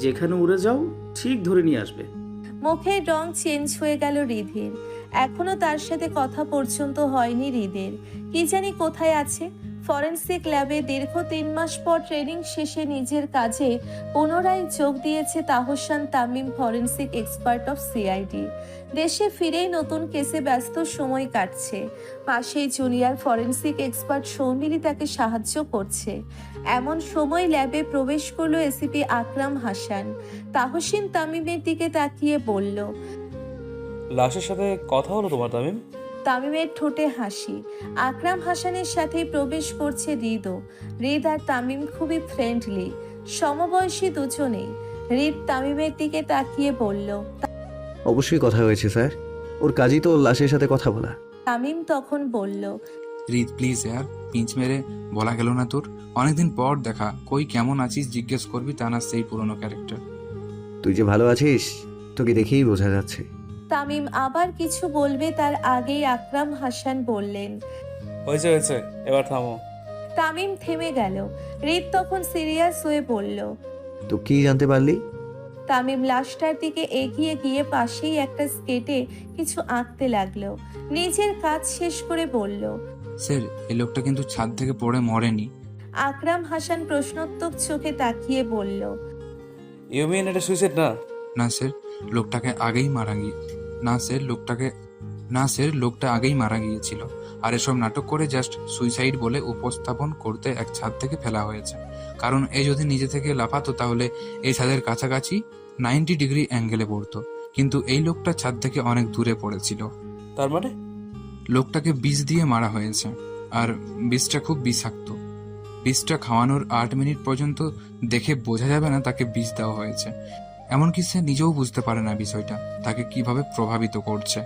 যেখানে উড়ে যাও ঠিক ধরে নিয়ে আসবে। মুখের রং চেঞ্জ হয়ে গেল রিধির। এখনো তার সাথে কথা পর্যন্ত হয়নি হৃদের। কি জানি কোথায় আছে। ফরেনসিক ল্যাবে দীর্ঘ 3 মাস পর ট্রেনিং শেষে নিজের কাজে পুনরায় যোগ দিয়েছে Tahsan Tamim, forensic expert of CID. দেশে ফিরেই নতুন কেসে ব্যস্ত সময় কাটছে। পাশেই জুনিয়র ফরেনসিক এক্সপার্ট সৌমিলি তাকে সাহায্য করছে। এমন সময় ল্যাবে প্রবেশ করলো এসিপি আকরাম হাসান। তাহসিন তামিমের দিকে তাকিয়ে বলল। লাশের সাথে কথা হলো তোমার তামিম? তামিমের ঠোঁটে হাসি। আকরাম হাসানের সাথেই প্রবেশ করছে হৃদও। হৃদ আর তামিম খুবই ফ্রেন্ডলি, সমবয়সী দুজনেই। হৃদ তামিমের দিকে তাকিয়ে বলল। অবশ্যই কথা হয়েছে স্যার, ওর কাজই তো ওর লাশের সাথে কথা বলা। তামিম তখন বলল। রিদ প্লিজ यार, পিঞ্চ মেরে বলা গেল না তোর? অনেকদিন পর দেখা, কই কেমন আছিস জিজ্ঞেস করবি, তা না সেই পুরনো ক্যারেক্টার। তুই যে ভালো আছিস তোকে দেখেই বোঝা যাচ্ছে। তামিম আবার কিছু বলবে তার আগেই আকরাম হাসান বললেন। হয়েছে, এবার থামো। তামিম থেমে গেল। হৃদ তখন সিরিয়াস হয়ে বলল। তো কি জানতে পারলি? তামিম লাশটার দিকে এগিয়ে গিয়ে পাশেই একটা স্কেটে কিছু আঁকতে লাগলো। নিজের কাজ শেষ করে বলল। স্যার, এই লোকটা কিন্তু ছাদ থেকে পড়ে মরেনি। আকরাম হাসান প্রশ্নোত্তর চোখে তাকিয়ে বলল, ইউ মিন এটা সুইসাইড না? না স্যার, লোকটাকে আগেই মারা গিয়ে না স্যার লোকটাকে না স্যার লোকটা আগেই মারা গিয়েছিল, আর এসব নাটক করে জাস্ট সুইসাইড বলে উপস্থাপন করতে এক ছাদ থেকে ফেলা হয়েছে। কারণ এ যদি নিজে থেকে লাফাতো তাহলে এই ছাদের কাছাকাছি 90 ডিগ্রি অ্যাঙ্গেলে পড়তো, কিন্তু এই লোকটা ছাদ থেকে অনেক দূরে পড়েছিল। তার মানে লোকটাকে বিষ দিয়ে মারা হয়েছে, আর বিষটা খুব বিষাক্ত। বিষটা খাওয়ানোর 8 মিনিট পর্যন্ত দেখে বোঝা যাবে না তাকে বিষ দেওয়া হয়েছে। এমনকি সে নিজেও বুঝতে পারে না বিষয়টা তাকে কিভাবে প্রভাবিত করছে।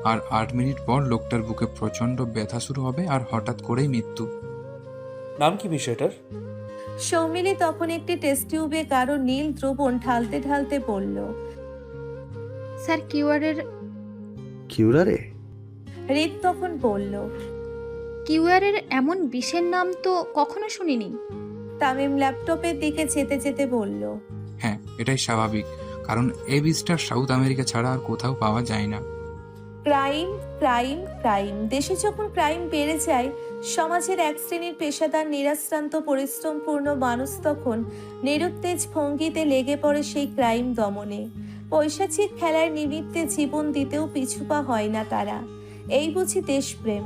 আর 8 মিনিট পর লোকটার বুকে প্রচন্ড ব্যথা শুরু হবে আর হঠাৎ করেই মৃত্যু। নাম কি বিষয়টার? সৌমিলি তখন একটি টেস্ট টিউবে কারো নীল দ্রবণ ঢালতে ঢালতে বলল। স্যার কিউআরের কিউরারে? হৃদ তখন বলল। কিউআরের এমন বিষের নাম তো কখনো শুনিনি। তামিম ল্যাপটপের দিকে যেতে যেতে বলল। হ্যাঁ, এটাই স্বাভাবিক, কারণ এই বিষটা সাউথ আমেরিকা ছাড়া আর কোথাও পাওয়া যায় না। ক্রাইম ক্রাইম ক্রাইম, দেশে যখন ক্রাইম বেড়ে যায়, সমাজের এক শ্রেণীর পেশাদার নিরাশ্রান্ত পরিশ্রমপূর্ণ মানুষ তখন নিরুত্তেজ ভঙ্গিতে লেগে পড়ে সেই ক্রাইম দমনে। পৈশাচিক খেলার নিমিত্তে জীবন দিতেও পিছুপা হয় না তারা। এই বুঝি দেশপ্রেম।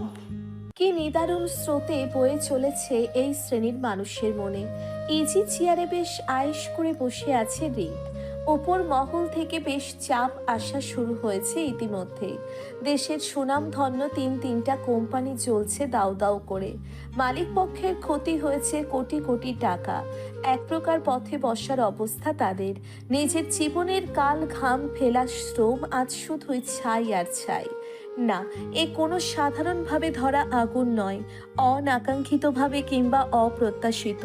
কি নিদারুণ স্রোতে বয়ে চলেছে এই শ্রেণীর মানুষের মনে। ইজি চেয়ারে বেশ আয়েশ করে বসে আছে হৃদ। উপর মহল থেকে বেশ চাপ আসা শুরু হয়েছে ইতিমধ্যে। দেশের সুনামধন্য তিনটা কোম্পানি চলছে দাউ দাউ করে। মালিক পক্ষের ক্ষতি হয়েছে কোটি কোটি টাকা। এক প্রকার পথে বসার অবস্থা তাদের। নিজের জীবনের কাল ঘাম ফেলা শ্রম আজ শুধুই ছাই আর ছাই। না, এ কোনো সাধারণভাবে ধরা আগুন নয়, অনাকাঙ্ক্ষিতভাবে কিংবা অপ্রত্যাশিত।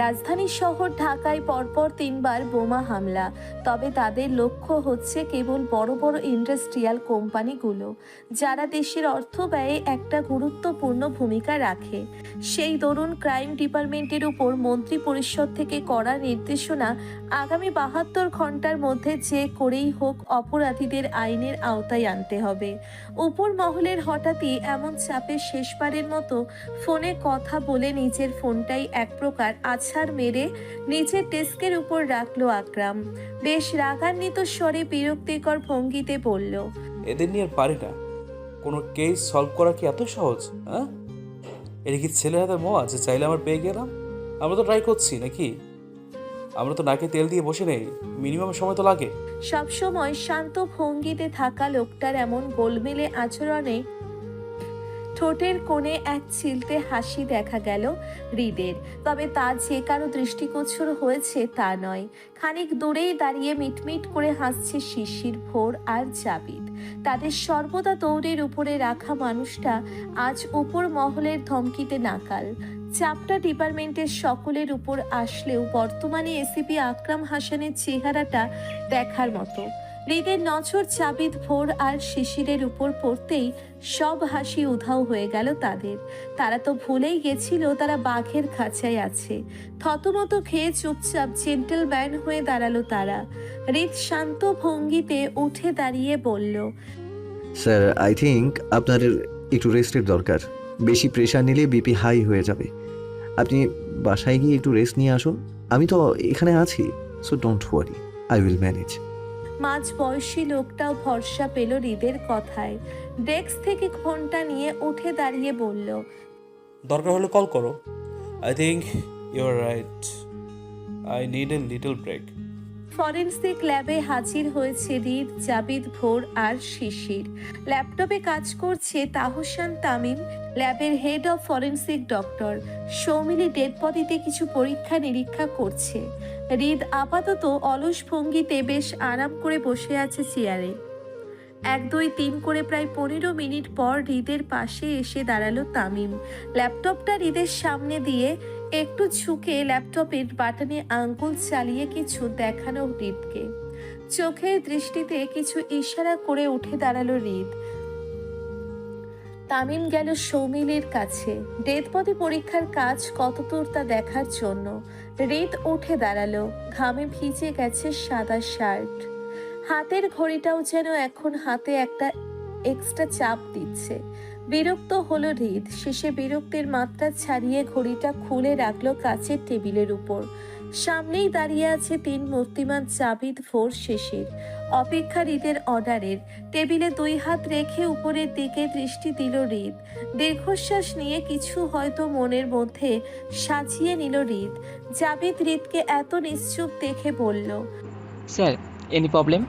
রাজধানী শহর ঢাকায় পরপর 3 বার বোমা হামলা। তবে তাদের লক্ষ্য হচ্ছে কেবল বড় বড় ইন্ডাস্ট্রিয়াল কোম্পানিগুলো, যারা দেশের অর্থ ব্যয়ে একটা গুরুত্বপূর্ণ ভূমিকা রাখে। সেই দরুন ক্রাইম ডিপার্টমেন্টের উপর মন্ত্রী পরিষদ থেকে কড়া নির্দেশনা, আগামী 72 ঘন্টার মধ্যে যে করেই হোক অপরাধীদের আইনের আওতায় আনতে হবে। উপর মহলের হঠাৎই এমন চাপে শেষবারের মতো ফোনে কথা বলে নিজের ফোনটাই এক প্রকার আছাড় মেরে নিজের ডেস্কের উপর রাখলো আকরাম। বেশ রাগান্বিত স্বরে বিরক্তিকর ভঙ্গিতে বলল, এদের নিয়ে আর পারি না। কোনো কেস সলভ করা কি এত সহজ? হ্যাঁ, এটা কি ছেলে হাতের মোয়া যে চাইলে আমার পেয়ে গেলাম? আমরা তো ট্রাই করছি নাকি? আমরা তো নাকে তেল দিয়ে বসে নেই, মিনিমাম সময় তো লাগে। সবসময় শান্ত ভঙ্গিতে থাকা লোকটার এমন গোলমেলে আচরণে ঠোঁটের কোণে এক চিলতে হাসি দেখা গেল হৃদের। তবে তা যে কারো দৃষ্টিগোচর হয়েছে তা নয়। খানিক দূরেই দাঁড়িয়ে মিটমিট করে হাসছে শিশির, ভোর আর জাবিদ। তাদের সর্বদা দৌড়ের উপরে রাখা মানুষটা আজ উপর মহলের ধমকিতে নাকাল। চাপটা ডিপার্টমেন্টের সকলের উপর আসলেও বর্তমানে এসিপি আকরাম হাসানের চেহারাটা দেখার মতো। হৃদের নজর জাবিদ, ভোর আর শিশিরের উপর পড়তেই সব হাসি উধাও হয়ে গেল তাদের। তারা তো ভুলেই গেছিল তারা বাঘের খাঁচায় আছে। থতমত খেয়ে চুপচাপ জেন্টলম্যান হয়ে দাঁড়ালো তারা। হৃদ শান্ত ভঙ্গিতে উঠে দাঁড়িয়ে বলল, স্যার, আই থিঙ্ক আপনার একটু রেস্টের দরকার। বেশি প্রেশার নিলে বিপি হাই হয়ে যাবে। আপনি বাসায় গিয়ে একটু রেস্ট নিয়ে আসুন। আমি তো এখানে আছি, so don't worry, I will manage. মাঝ বয়সী লোকটাও ভরসা পেল হৃদের কথায়। ডেস্ক থেকে ফোনটা নিয়ে উঠে দাঁড়িয়ে বলল, দরকার হলে কল করো। I think you are right, I need a little break. Forensic ল্যাবে হাজির হয়েছে হৃদ, জাবিদ, ভোর আর শিশির। ল্যাপটপে কাজ করছে তাহসান তামিম, ল্যাবের head of forensic doctor. Soumili dead বডিতে কিছু পরীক্ষা নিরীক্ষা করছে। হৃদ আপাতত অলস ভঙ্গিতে বেশ আরাম করে বসে আছে চেয়ারে। 1, 2, 3 করে প্রায় 15 মিনিট পর হৃদের পাশে এসে দাঁড়ালো তামিম। ল্যাপটপটা হৃদের সামনে দিয়ে একটু ঝুঁকে ল্যাপটপের বাটনে আঙ্গুল চালিয়ে কিছু দেখানো হৃদকে। চোখের দৃষ্টিতে কিছু ইশারা করে উঠে দাঁড়ালো হৃদ। তামিম গেল সৌমিলির কাছে ডেথ বডি পরীক্ষার কাজ কতদূর তা দেখার জন্য। হৃদ উঠে দাঁড়ালো, ঘামে ভিজে গেছে সাদা শার্ট। হাতের ঘড়িটাও যেন এখন হাতে একটা এক্সট্রা চাপ দিচ্ছে। বিরক্ত হলো হৃদ। শেষে বিরক্তির মাত্রা ছাড়িয়ে ঘড়িটা খুলে রাখলো কাচের টেবিলের উপর। সামনেই দাঁড়িয়ে আছে 3 মূর্তিমান জাবিদ, ভোর, শিশির। অপেক্ষা হৃদের অর্ডারের। টেবিলে 2 হাত রেখে উপরের দিকে দৃষ্টি দিল হৃদ। দীর্ঘশ্বাস নিয়ে কিছু হয়তো মনের মধ্যে সাজিয়ে নিল হৃদ। জাবিদ হৃদকে এত নিশ্চুপ দেখে বলল। Sir, any problem?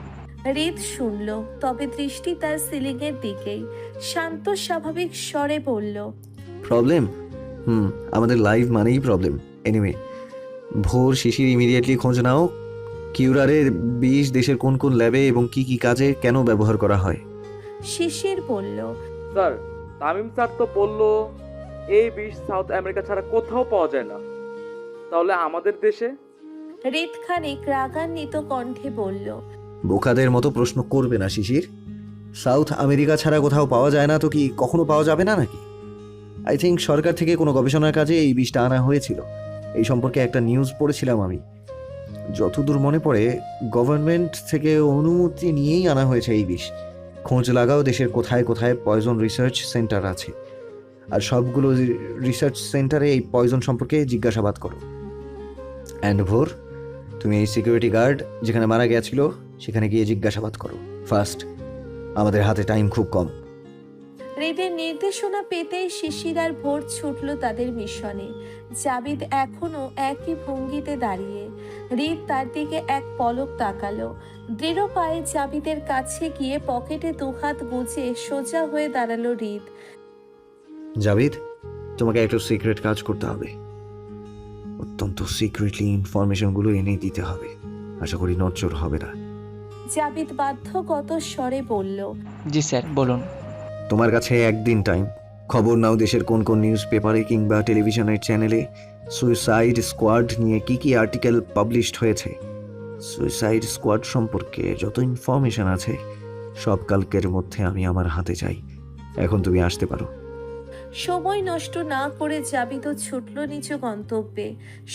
হৃদ শুনল, তবে দৃষ্টি তার সিলিংয়ের দিকেই। শান্ত স্বাভাবিক স্বরে বলল, প্রবলেম? আমাদের লাইফ মানেই প্রবলেম। এনিওয়ে, ভোর, শিশির, ইমিডিয়েটলি খোঁজ নাও কিউরারের বিষ দেশের কোন কোন ল্যাবে এবং কি কি কাজে কেন ব্যবহার করা হয়। শিশির বলল, স্যার, তামিম স্যার তো বললো এই বিষ সাউথ আমেরিকা ছাড়া কোথাও পাওয়া যায় না, তাহলে আমাদের দেশে? হৃদ খানিক রাগান্বিত কণ্ঠে বলল, বোকাদের মতো প্রশ্ন করবে না শিশির। সাউথ আমেরিকা ছাড়া কোথাও পাওয়া যায় না তো কি কখনো পাওয়া যাবে না নাকি? আই থিঙ্ক সরকার থেকে কোনো গবেষণার কাজে এই বিষটা আনা হয়েছিল। এই সম্পর্কে একটা নিউজ পড়েছিলাম আমি। যতদূর মনে পড়ে গভর্নমেন্ট থেকে অনুমতি নিয়েই আনা হয়েছে এই বিষ। খোঁজ লাগাও দেশের কোথায় কোথায় পয়জন রিসার্চ সেন্টার আছে, আর সবগুলো রিসার্চ সেন্টারে এই পয়জন সম্পর্কে জিজ্ঞাসাবাদ করো। অ্যান্ড ভোর, তুমি এই সিকিউরিটি গার্ড যেখানে মারা গেছিল সেখানে গিয়ে জিজ্ঞাসাবাদ করো ফার্স্ট। আমাদের হাতে টাইম খুব কম। হৃদের নির্দেশনা পেতেই শিশির আর ভোর ছুটল তাদের মিশনে। জাবিদ এখনো একই ভঙ্গিতে দাঁড়িয়ে। হৃদ তার দিকে এক পলক তাকালো। দৃঢ় পায়ে জাবিদের কাছে গিয়ে পকেটে 2 হাত গুজে সোজা হয়ে দাঁড়ালো হৃদ। জাবিদ, তোমাকে একটু সিক্রেট কাজ করতে হবে। অত্যন্ত সিক্রেটলি ইনফরমেশনগুলো এনে দিতে হবে। আশা করি নড়চড় হবে না। জাবিদ বাধ্যগত স্বরে বলল, জি স্যার, বলুন। তোমার কাছে একদিন টাইম। খবর নাও দেশের কোন কোন নিউজ পেপারে কিংবা টেলিভিশনের চ্যানেলে সুইসাইড স্কোয়াড নিয়ে কি কি আর্টিকেল পাবলিশড হয়েছে। সুইসাইড স্কোয়াড সম্পর্কে যত ইনফরমেশন আছে সব কালকের মধ্যে আমি আমার হাতে চাই। এখন তুমি আসতে পারো। সময় নষ্ট না করে জাবিদ ছুটল নিজ গন্তব্যে।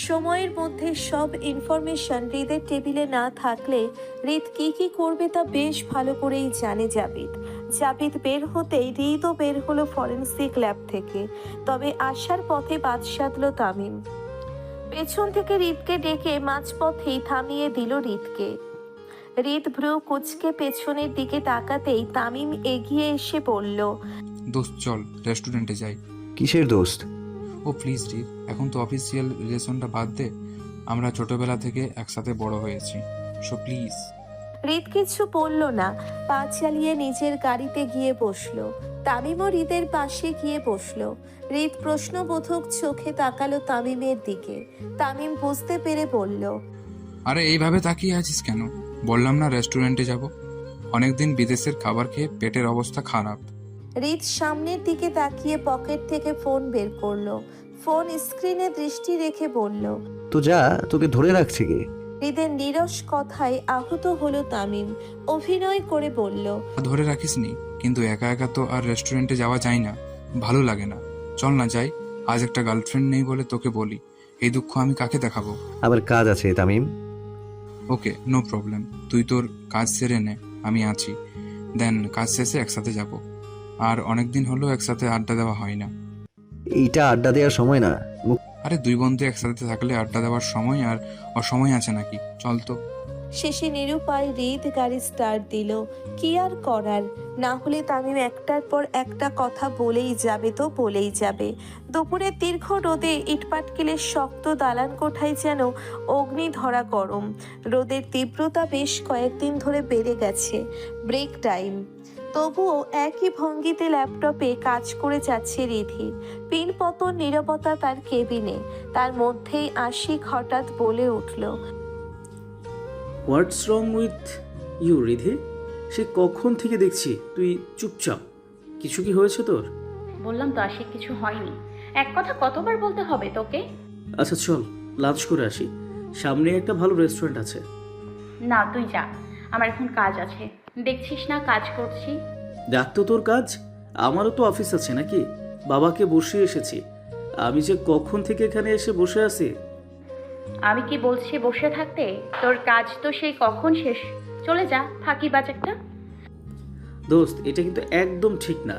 সময়ের মধ্যে সব ইনফরমেশন হৃদের টেবিলে না থাকলে হৃদ কি কি করবে তা বেশ ভালো করেই জানে জাবিদ। জাবিদ বের হতেই হৃদও বের হলো ফরেন্সিক ল্যাব থেকে। তবে আসার পথে বাদ সাধল তামিম। পেছন থেকে হৃদকে ডেকে মাঝপথেই থামিয়ে দিল হৃদকে। হৃদ ভ্রু কুচকে পেছনের দিকে তাকাতেই তামিম এগিয়ে এসে বলল, দোস্ত চল রেস্টুরেন্টে যাই। কিসের দোস্ত? ও প্লিজ রিদ, এখন তো অফিসিয়াল রিলেশনটা বাদ দে। আমরা ছোটবেলা থেকে একসাথে বড় হয়েছি, সো প্লিজ। হৃদ কিছু বলল না, পা চালিয়ে নিজের গাড়িতে গিয়ে বসলো। তামিমও হৃদের পাশে গিয়ে বসলো। হৃদ প্রশ্নবোধক চোখে তাকালো তামিমের দিকে। তামিম বুঝতে পেরে বলল, আরে এইভাবে তাকিয়ে আছিস কেন? বললাম না রেস্টুরেন্টে যাব। অনেকদিন বিদেশের খাবার খেয়ে পেটের অবস্থা খারাপ। হৃদ সামনের দিকে তাকিয়ে পকেট থেকে ফোন বের করলো। ফোন স্ক্রিনে দৃষ্টি রেখে বলল, তো যা, তোকে ধরে রাখছে কে? হৃদের নিরস কথায় আহত হলো তামিম। অভিনয় করে বলল, ধরে রাখিসনি, কিন্তু একা একা তো আর রেস্টুরেন্টে যাওয়া যায় না, ভালো লাগে না। চল না যাই। আজ একটা গার্লফ্রেন্ড নেই বলে তোকে বলি, এই দুঃখ আমি কাকে দেখাবো? আবার কাজ আছে তামিম। ওকে, নো প্রবলেম। তুই তোর কাজ সেরে নে, আমি আছি। দেন কাজ শেষে একসাথে যাব। আর অনেকদিন হলো একসাথে আড্ডা দেওয়া হয় না। এইটা আড্ডা দেওয়ার সময় না। আরে 2 বন্ধু একসাথে থাকলে আড্ডা দেওয়ার সময় আর অসময় আছে নাকি? চল তো। শেষে নিরুপায় হৃদ গাড়ি স্টার্ট দিল। কি আর করার, না হলে তামিম একটার পর একটা কথা বলেই যাবে তো বলেই যাবে। দুপুরের দীর্ঘ রোদে ইটপাটকেলের শক্ত দালান কোঠায় যেন অগ্নি ধরা গরম। রোদের তীব্রতা বেশ কয়েকদিন ধরে বেড়ে গেছে। ব্রেক টাইম, তবুও একই ভঙ্গিতে ল্যাপটপে কাজ করে যাচ্ছে রিধি। পিনপতন নীরবতা তার কেবিনে। তার মধ্যেই আশিক হঠাৎ বলে উঠল, হোয়াটস রং উইথ ইউ রিধি? সে কখন থেকে দেখছি তুই চুপচাপ। কিছু কি হয়েছে তোর? বললাম তো আশিক, কিছু হয়নি। এক কথা কতবার বলতে হবে তোকে? আচ্ছা চল লাঞ্চ করে আসি, সামনে একটা ভালো রেস্টুরেন্ট আছে। না, তুই যা, আমার এখন কাজ আছে। দেখছিস না কাজ করছি। দেখ তো তোর কাজ, আমারও তো অফিস আছে নাকি? বাবাকে বসিয়ে এসেছি, আমি যে কখন থেকে এখানে এসে বসে আছি। আমি কি বলছি বসে থাকতে? তোর কাজ তো সেই কখন শেষ। চলে যা, ফাঁকিবাজ একটা। দোস্ত, এটা কিন্তু একদম ঠিক না।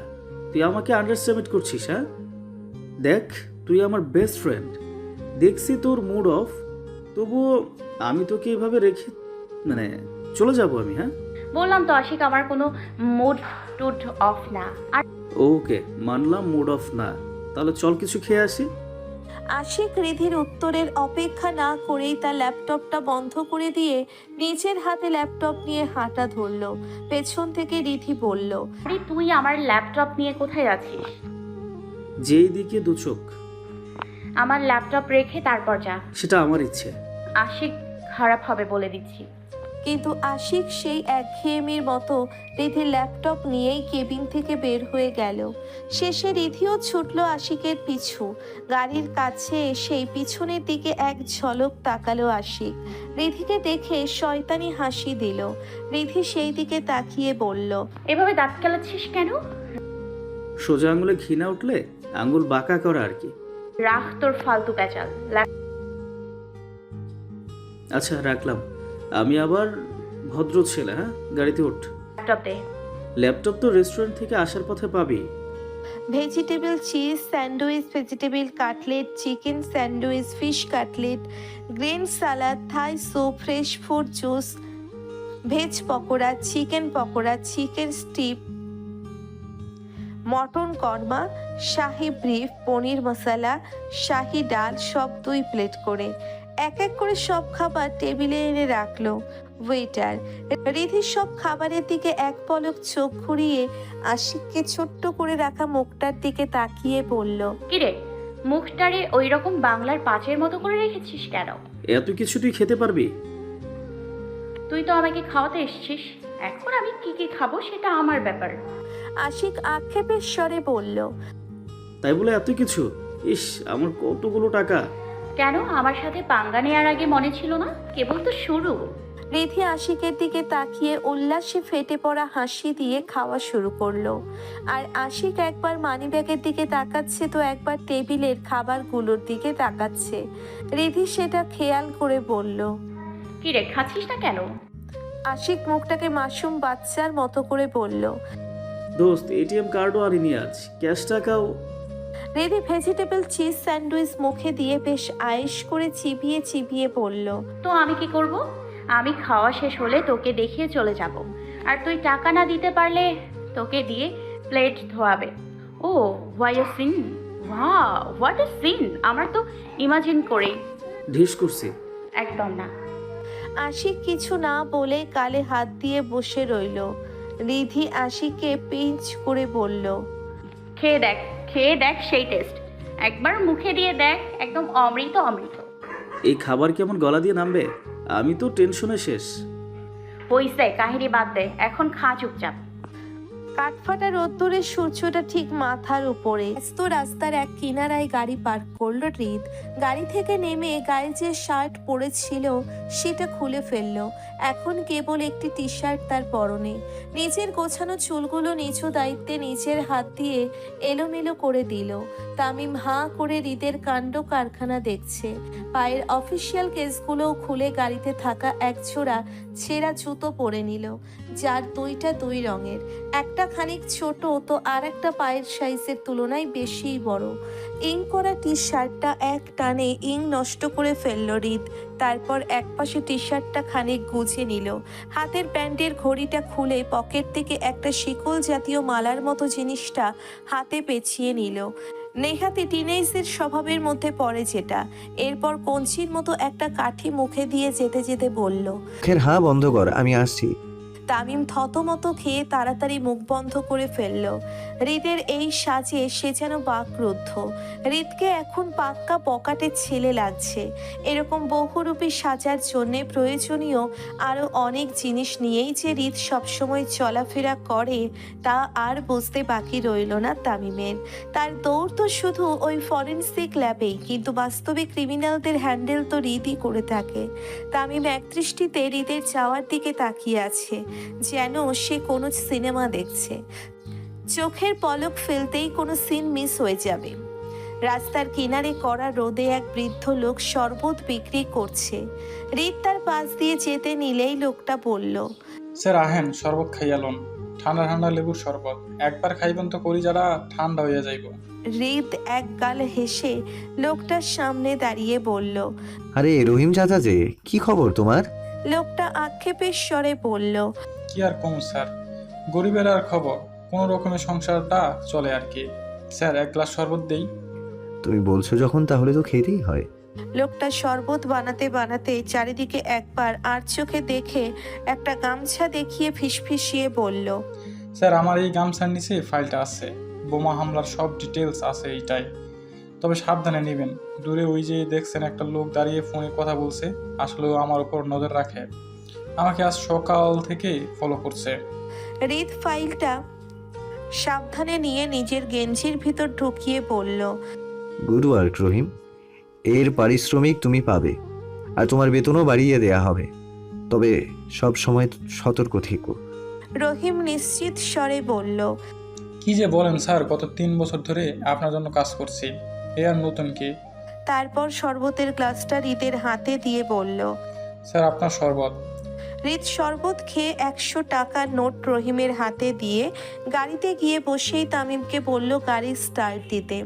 তুই আমাকে আন্ডারস্টিমেট করছিস? হ্যাঁ, দেখ তুই আমার বেস্ট ফ্রেন্ড, দেখছি তোর মুড অফ, তবুও আমি তোকে এভাবে রেখে মানে চলে যাব আমি? হ্যাঁ, বললাম তো আশিক, আমার কোনো মুড টুড অফ না। আর ওকে মানলাম মুড অফ না, তাহলে চল কিছু খেয়ে আসি। আশিক রিধির উত্তরের অপেক্ষা না করেই তার ল্যাপটপটা বন্ধ করে দিয়ে নিজের হাতে ল্যাপটপ নিয়ে হাঁটা ধরলো। পেছন থেকে রিধি বলল, আরে তুই আমার ল্যাপটপ নিয়ে কোথায় যাচ্ছিস? যেই দিকে দু চোখ, আমার ল্যাপটপ রেখে তারপর যা। সেটা আমার ইচ্ছে। আশিক, খারাপ হবে বলে দিচ্ছি। কিন্তু আশিক সেই একঘেয়েমির মতো রিধির ল্যাপটপ নিয়েই কেবিন থেকে বের হয়ে গেল। শেষে রিধিও ছুটল আশিকের পিছু। গাড়ির কাছে এসেই পিছনের দিকে এক ঝলক তাকালো আশিক। রিধিকে দেখে শয়তানি হাসি দিল। রিধি সেই দিকে তাকিয়ে বলল, এভাবে দাঁত কেলাচ্ছিস কেন? সোজা আঙুলে ঘৃণা উঠলে আঙুল বাঁকা করা আর কি। রাখ তোর ফালতু প্যাচাল। আচ্ছা রাখলাম, আমি আবার ভদ্র ছেলে। হ্যাঁ, গাড়িতে ওঠ। ল্যাপটপ দে। ল্যাপটপ তো রেস্টুরেন্ট থেকে আসার পথে পাবি। Vegetable cheese sandwich, vegetable cutlet, chicken sandwich, fish cutlet, green salad, Thai soup, fresh food juice, veg pakora, chicken pakora, chicken স্টিপ, মটন কর্মা, শাহি ব্রিফ, পনির মশলা, শাহি ডাল, সব 2 প্লেট করে। এক এক করে সব খাবার টেবিলে এনে রাখলো ওয়েটার। রিধি সব খাবারের দিকে এক পলক চোখ ঘুরিয়ে আশিককে ছোট্ট করে রাখা মুখটার দিকে তাকিয়ে বলল, কিরে, মুখটারে ওই রকম বাংলার পাঁচের মতো করে রেখেছিস কেন? এত কিছু তুই খেতে পারবি? তুই তো আমাকে খাওয়াতে এসেছিস, এখন আমি কি কি খাবো সেটা আমার ব্যাপার। আশিক আক্ষেপের স্বরে বলল, তাই বলে এত কিছু? ইস, আমার কতগুলো টাকা। কেন, আমার সাথে পাঙ্গা নেওয়ার আগে মনে ছিল না? কেবল তো শুরু। রিধি আশিকের দিকে তাকিয়ে উল্লাসে ফেটে পড়া হাসি দিয়ে খাওয়া শুরু করলো। আর আশিক একবার মানিব্যাগের দিকে তাকাচ্ছে তো একবার টেবিলের খাবারগুলোর দিকে তাকাচ্ছে। রিধি সেটা খেয়াল করে বলল, কিরে, খাচ্ছিস না কেন? আশিক মুখটাকে মাসুম বাচ্চার মতো করে বলল, দোস্ত, এটিএম কার্ডও আনিনি আজ, ক্যাশ টাকাও। রিধি ভেজিটেবল চিজ স্যান্ডউইচ মুখে দিয়ে বেশ আয়েশ করে চিবিয়ে চিবিয়ে বলল, তো আমি কি করব? আমি খাওয়া শেষ হলে তোকে দেখিয়ে চলে যাব, আর তুই টাকা না দিতে পারলে তোকে দিয়ে প্লেট ধোয়াবে। Oh what a scene, wow what a scene! আমার তো ইমাজিন করে। ঢিস করছি। একদম না। আশিক কিছু না বলে গালে হাত দিয়ে বসে রইল। রিধি আশিককে পিঞ্চ করে বলল, খেয়ে দেখ, খেয়ে দেখ সেই টেস্ট, একবার মুখে দিয়ে দেখ, একদম অমৃত অমৃত। এই খাবার কেমন গলা দিয়ে নামবে? আমি তো টেনশনে শেষ। হইছে, কাহিনী বাদ দে, এখন খা চুপচাপ। কাঠফাটা রোদ্দুরে সূর্যটা ঠিক মাথার উপরে। ব্যস্ত রাস্তার এক কিনারায় গাড়ি পার্ক করলো রিদ। গাড়ি থেকে নেমে গায়ে যে শার্ট পরেছিল সেটা খুলে ফেললো। এখন কেবল একটি টি শার্ট তার পরনে। নিজের গোছানো চুলগুলো নিজ দায়িত্বে নিজের হাত দিয়ে এলোমেলো করে দিল। তামিম হাঁ করে রিদের কাণ্ড কারখানা দেখছে। পায়ের অফিসিয়াল কেসগুলোও খুলে গাড়িতে থাকা এক জোড়া ছেঁড়া জুতো পরে নিল, যার 2টা 2 রঙের। একটা খানিক ছোট তো আর একটা পায়ের সাইজের তুলনায় বেশিই বড়। ইং করা টি শার্টটা এক টানে ইং নষ্ট করে ফেলল রিদ। তারপর একপাশে টি শার্টটা খানিক গুছিয়ে নিল। হাতের প্যান্টের ঘড়িটা খুলে পকেট থেকে একটা শিকল জাতীয় মালার মতো জিনিসটা হাতে পেঁচিয়ে নিল। নেহাতি টিনেজের স্বভাবের মধ্যে পড়ে যেটা। এরপর কঞ্চির মতো একটা কাঠি মুখে দিয়ে যেতে যেতে বলল, মুখের হাঁ বন্ধ কর, আমি আসছি। তামিম থতমত খেয়ে তাড়াতাড়ি মুখ বন্ধ করে ফেলল। হৃদের এই সাজে সে যেন বাকরুদ্ধ। হৃদকে এখন পাক্কা পকেটের ছেলে লাগছে। এরকম বহুরূপী সাজার জন্যে প্রয়োজনীয় আরও অনেক জিনিস নিয়েই যে হৃদ সবসময় চলাফেরা করে তা আর বুঝতে বাকি রইল না তামিমের। তার দৌড় তো শুধু ওই ফরেন্সিক ল্যাবেই, কিন্তু বাস্তবে ক্রিমিনালদের হ্যান্ডেল তো হৃদই করে থাকে। তামিম একদৃষ্টিতে হৃদের যাওয়ার দিকে তাকিয়ে আছে, যেন সে কোনো সিনেমা দেখছে। চোখের পলক ফেলতেই কোনো সিন মিস হয়ে যাবে। রাস্তার কিনারে কড়া রোদে এক বৃদ্ধ লোক শরবত বিক্রি করছে। হৃদ তার পাশ দিয়ে যেতে নিলেই লোকটা বলল, স্যার আহেন, শরবত খাইয়ালন, ঠান্ডা ঠান্ডা লেবুর শরবত একবার খাইবেন তো কলিজাটা ঠান্ডা হইয়া যাইব। হৃদ এক গাল হেসে লোকটার সামনে দাঁড়িয়ে বলল। আরে রহিম চাচা যে, কি খবর তোমার? লোকটা আক্ষেপের স্বরে বলল। কি আর কম স্যার, গরিবের আর খবর, কোনো রকমের সংসারটা চলে আর কি। স্যার এক গ্লাস শরবত দেই? তুমি বলছো যখন তাহলে তো খেতেই হয়। লোকটা শরবত বানাতে বানাতে চারিদিকে একবার আর চোখে দেখে একটা গামছা দেখিয়ে ফিসফিসিয়ে বলল। স্যার আমার এই গামছার নিচে ফাইলটা আছে, বোমা হামলার সব ডিটেলস আছে এইটাই। তবে সাবধানে নেবেন, দূরে ওই যে দেখছেন একটা লোক দাঁড়িয়ে ফোনে কথা বলছে, আসলে ও আমার উপর নজর রাখে, আমাকে আজ সকাল থেকে ফলো করছে। হৃদ ফাইলটা সাবধানে নিয়ে নিজের গেঞ্জির ভিতর ঢুকিয়ে বলল। গুড ওয়ার্ক রহিম, এর পারিশ্রমিক তুমি পাবে, আর তোমার বেতনও বাড়িয়ে দেয়া হবে। তবে সব সময় সতর্ক থেকো। রহিম নিশ্চিত স্বরে বলল। কি যে বলেন স্যার, গত 3 বছর ধরে আপনার জন্য কাজ করছি, এ আর নতুন কি? তারপর শরবতের গ্লাসটা হৃদের হাতে দিয়ে বলল। স্যার আপনার শরবত। হৃদ শরবত খেয়ে 100 টাকার নোট রহিমের হাতে দিয়ে গাড়িতে গিয়ে বসেই তামিমকে বলল গাড়ি স্টার্ট দিতে।